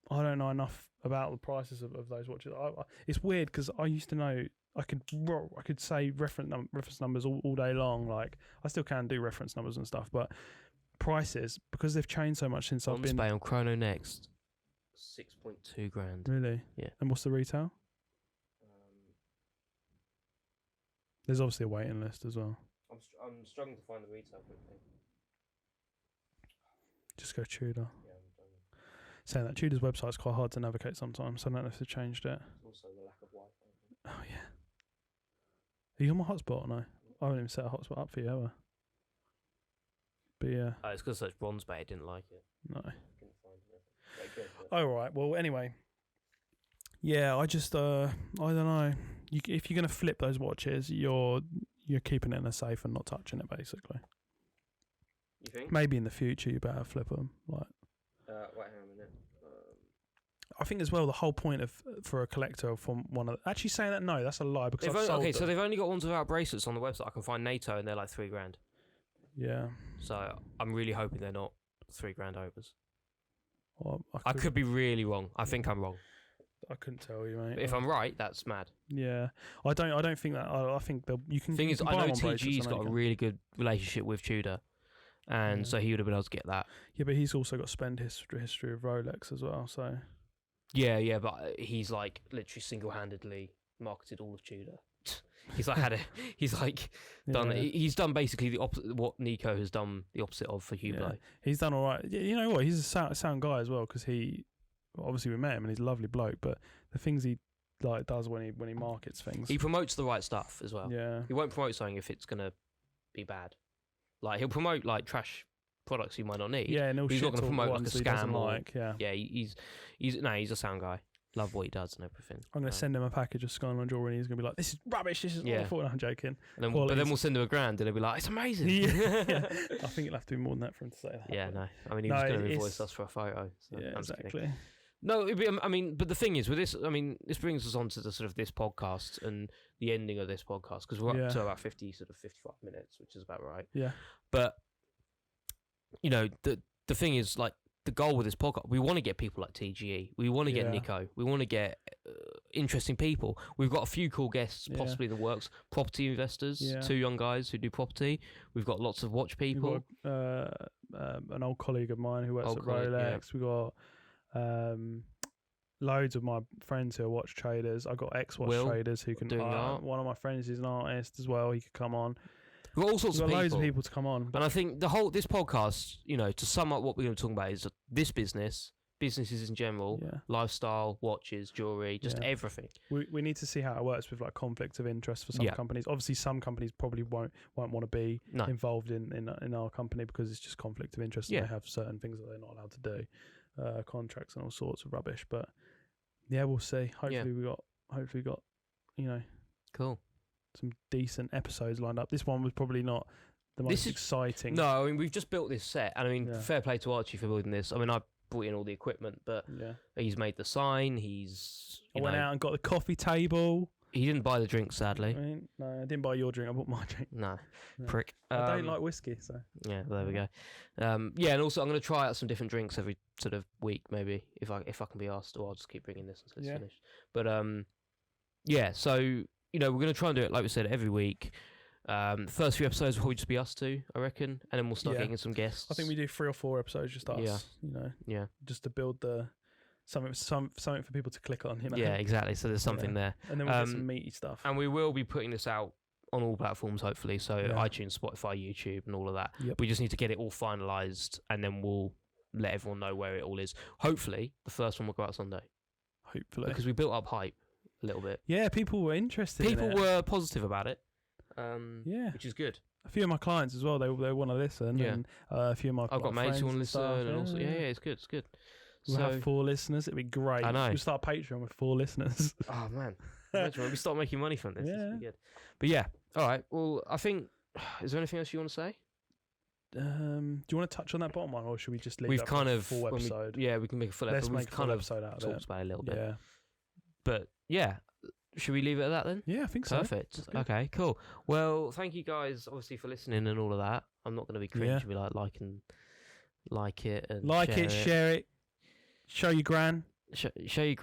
I don't know enough about the prices of those watches. It's weird because I used to know. I could say reference numbers all day long. Like I still can do reference numbers and stuff, but prices, because they've changed so much since I've been on Chrono Next, $6.2 grand. Really? Yeah. And what's the retail? There's obviously a waiting list as well. I'm struggling to find the retail quickly. Just go Tudor. Yeah, I'm done. Saying that Tudor's website's quite hard to navigate sometimes, so I don't know if they've changed it. Also the lack of Wi-Fi. Oh yeah. Are you on my hotspot or no? I haven't even set a hotspot up for you ever. But yeah. Oh, it's because such bronze bait. I didn't like it. No. Couldn't find it. Oh right. Well, anyway. Yeah, I just I don't know. If you're gonna flip those watches, you're keeping it in a safe and not touching it, basically. You think? Maybe in the future you better flip them. Like. Wait, hang on a minute. I think as well the whole point for a collector from one of actually saying that no, that's a lie because so they've only got ones without bracelets on the website. I can find NATO and they're like $3,000. Yeah. So I'm really hoping they're not $3,000 overs. Well, I could be really wrong. I think I'm wrong. I couldn't tell you, mate. But if I'm right, that's mad. Yeah, I don't think that. I think you can. Thing is, I know TGE's got a a really good relationship with Tudor, and so he would have been able to get that. Yeah, but he's also got spend history of Rolex as well. So. Yeah, but he's like literally single-handedly marketed all of Tudor. He's like done. He's done basically the opposite. What Nico has done the opposite of for Hublot. Yeah. He's done all right. You know what? He's a sound guy as well because obviously we met him and he's a lovely bloke. But the things he does when he markets things, he promotes the right stuff as well. Yeah, he won't promote something if it's gonna be bad. Like he'll promote like trash products you might not need. Yeah, no, he's not going to promote like a scam or yeah. He's a sound guy. Love what he does and everything. I'm going to send him a package of Skyline.Jewellery and he's going to be like, "This is rubbish. This is awful." And I'm joking. And then, but then we'll send him $1,000 and he'll be like, "It's amazing." Yeah. I think it'll have to be more than that for him to say that. Yeah, no. I mean, he was going to invoice us for a photo. So yeah, exactly. No, I mean, but the thing is with this, I mean, this brings us on to the sort of this podcast and the ending of this podcast because we're up to about 55 minutes, which is about right. Yeah. But you know, the thing is, like, the goal with this podcast, we want to get people like TGE. We want to get Nico. We want to get interesting people. We've got a few cool guests, possibly in the works. Property investors, 2 young guys who do property. We've got lots of watch people. We've got an old colleague of mine who works at Rolex. We've got loads of my friends who are watch traders. I've got ex-watch traders who can do art. One of my friends is an artist as well. He could come on. We've got all sorts of people. Loads of people to come on. And I think this podcast, you know, to sum up what we're going to talk about is this businesses in general, lifestyle, watches, jewellery, just everything. We need to see how it works with like conflict of interest for some companies. Obviously, some companies probably won't want to be involved in our company because it's just conflict of interest and they have certain things that they're not allowed to do, contracts and all sorts of rubbish. But yeah, we'll see. Hopefully we got, you know, cool. Some decent episodes lined up. This one was probably not the most exciting. No, I mean, we've just built this set, and I mean, fair play to Archie for building this. I mean, I brought in all the equipment, but he's made the sign. I went out and got the coffee table. He didn't buy the drink, sadly. No, I didn't buy your drink. I bought my drink. No. Prick. I don't like whiskey, so yeah, there we go. And also I'm going to try out some different drinks every sort of week, maybe if I can be asked, or I'll just keep bringing this until it's finished. But so. You know, we're going to try and do it, like we said, every week. The first few episodes will probably just be us two, I reckon, and then we'll start getting some guests. I think we do 3 or 4 episodes just us. Just to build something for people to click on. Yeah, exactly. So there's something there, and then we'll get some meaty stuff. And we will be putting this out on all platforms, hopefully. So iTunes, Spotify, YouTube, and all of that. Yep. We just need to get it all finalised, and then we'll let everyone know where it all is. Hopefully, the first one will go out Sunday. Hopefully, because we built up hype a little bit. Yeah, people were interested. People were positive about it. Which is good. A few of my clients as well. They want to listen. Yeah. And a few of my I've got mates who want to listen, and also it's good. It's good. We'll have 4 listeners. It'd be great. I know. We'll start Patreon with 4 listeners. Oh man, imagine when we start making money from this. Yeah. This would be good. But yeah, all right. Well, I think. Is there anything else you want to say? Do you want to touch on that bottom one, or should we just leave? We've that kind for of a full episode. we can make a full episode. Let's make a full episode out of it. Talked about it a little bit. Yeah. But yeah. Should we leave it at that then? Yeah, I think so. Perfect. Okay, cool. Well, thank you guys, obviously, for listening and all of that. I'm not going to be cringe and be like it and share it, show your gran. Show you.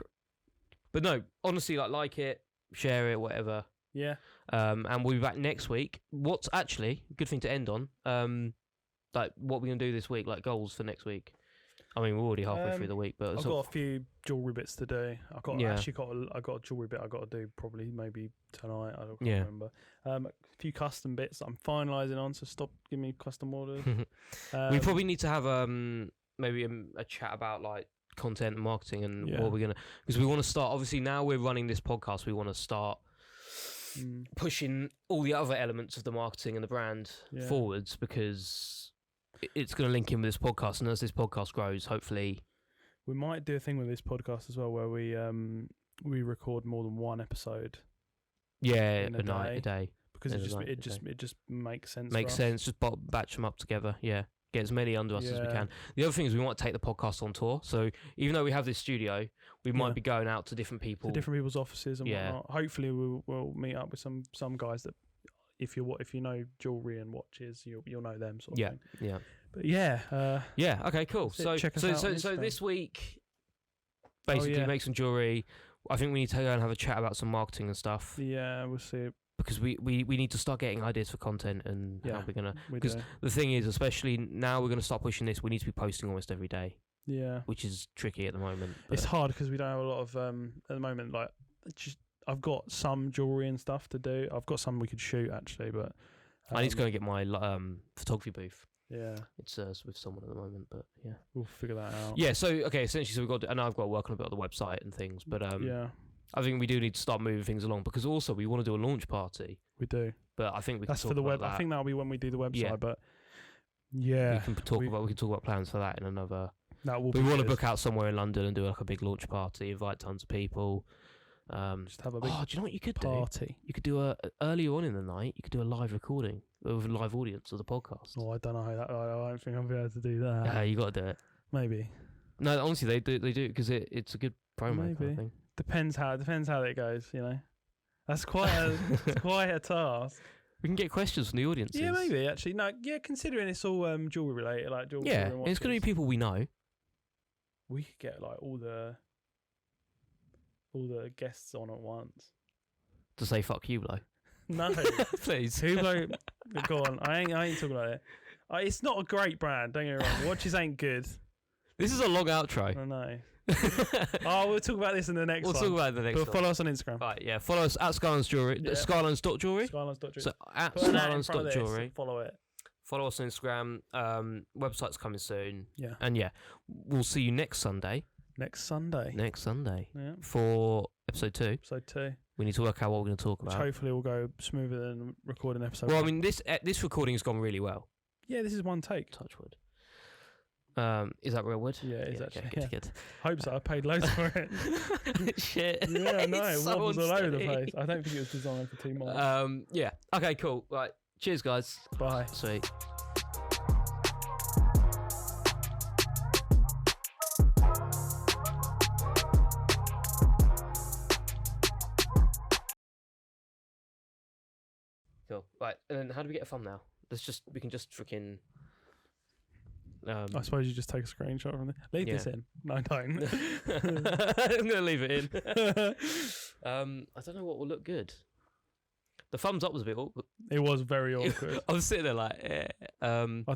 But no, honestly, like it, share it, whatever. Yeah. And we'll be back next week. What's actually a good thing to end on? Like what we're gonna do this week, like goals for next week. I mean, we're already halfway through the week, but I've got a few jewellery bits to do. I got a jewellery bit I got to do probably maybe tonight. I don't remember. A few custom bits that I'm finalising on, so stop giving me custom orders. We probably need to have maybe a chat about like content and marketing and what we're gonna, because we want to start. Obviously, now we're running this podcast, we want to start pushing all the other elements of the marketing and the brand forwards, because it's going to link in with this podcast, and as this podcast grows, hopefully we might do a thing with this podcast as well where we record more than one episode. A day, because it just makes sense. Just batch them up together. Yeah, get as many under us as we can. The other thing is we want to take the podcast on tour. So even though we have this studio, we might be going out to different people's offices and whatnot. Hopefully we'll meet up with some guys that if you know jewelry and watches, you'll know them sort of thing. Yeah. But okay, cool. So this week, basically make some jewelry. I think we need to go and have a chat about some marketing and stuff. Yeah, we'll see. Because we need to start getting ideas for content and how we're gonna. Because the thing is, especially now, we're gonna start pushing this. We need to be posting almost every day. Yeah, which is tricky at the moment. It's hard because we don't have a lot of at the moment. Like, I've got some jewelry and stuff to do. I've got some we could shoot actually, but I need to go and get my photography booth. Yeah, it's with someone at the moment, but we'll figure that out. Yeah, so essentially, we've got, and I've got to work on a bit on the website and things, but I think we do need to start moving things along, because also we want to do a launch party. We do, but I think we can talk for the web. I think that'll be when we do the website, but we can talk about plans for that in another. We want to book out somewhere in London and do like a big launch party, invite tons of people. Just have a big do you know what you could party? Do? You could do earlier on in the night. You could do a live recording with a live audience of the podcast. Oh, I don't know how that. I don't think I'll be able to do that. You got to do it. Maybe. No, honestly, they do because it's a good promo. Maybe. Kind of thing. Depends how it goes. You know, that's quite a task. We can get questions from the audience. Yeah, maybe actually. No, yeah. Considering it's all jewelry related, like jewelry. Yeah, and it's going to be people we know. We could get like all the guests on at once. To say fuck you, blow. No, please. Hublot, go on. I ain't talking about it. It's not a great brand. Don't get me wrong. Watches ain't good. This is a long outro. I know. We'll talk about this in the next one. We'll talk about it in the next one. Follow us on Instagram. Right, yeah. Follow us at Skylines.Jewellery. Yeah. Skylines.Jewellery. Skylines.Jewellery. So at Skylines.Jewellery. Follow it. Follow us on Instagram. Website's coming soon. Yeah. And we'll see you next Sunday. Next Sunday. Yeah. For episode 2. Episode 2. We need to work out what we're going to talk about. Hopefully will go smoother than recording episode 1. Well, I mean, this recording has gone really well. Yeah, this is one take. Touch wood. Is that real wood? Yeah, it is actually. Okay, good. Hope so. I paid loads for it. Shit. Yeah, I know. It wobbles all over the place. I don't think it was designed for 2 months. Yeah. Okay, cool. Right. Cheers, guys. Bye. Sweet. Cool. Right, and then how do we get a thumbnail? We can just freaking. I suppose you just take a screenshot from it. Leave this in. No, don't. I'm gonna leave it in. I don't know what will look good. The thumbs up was a bit awkward. It was very awkward. I was sitting there like,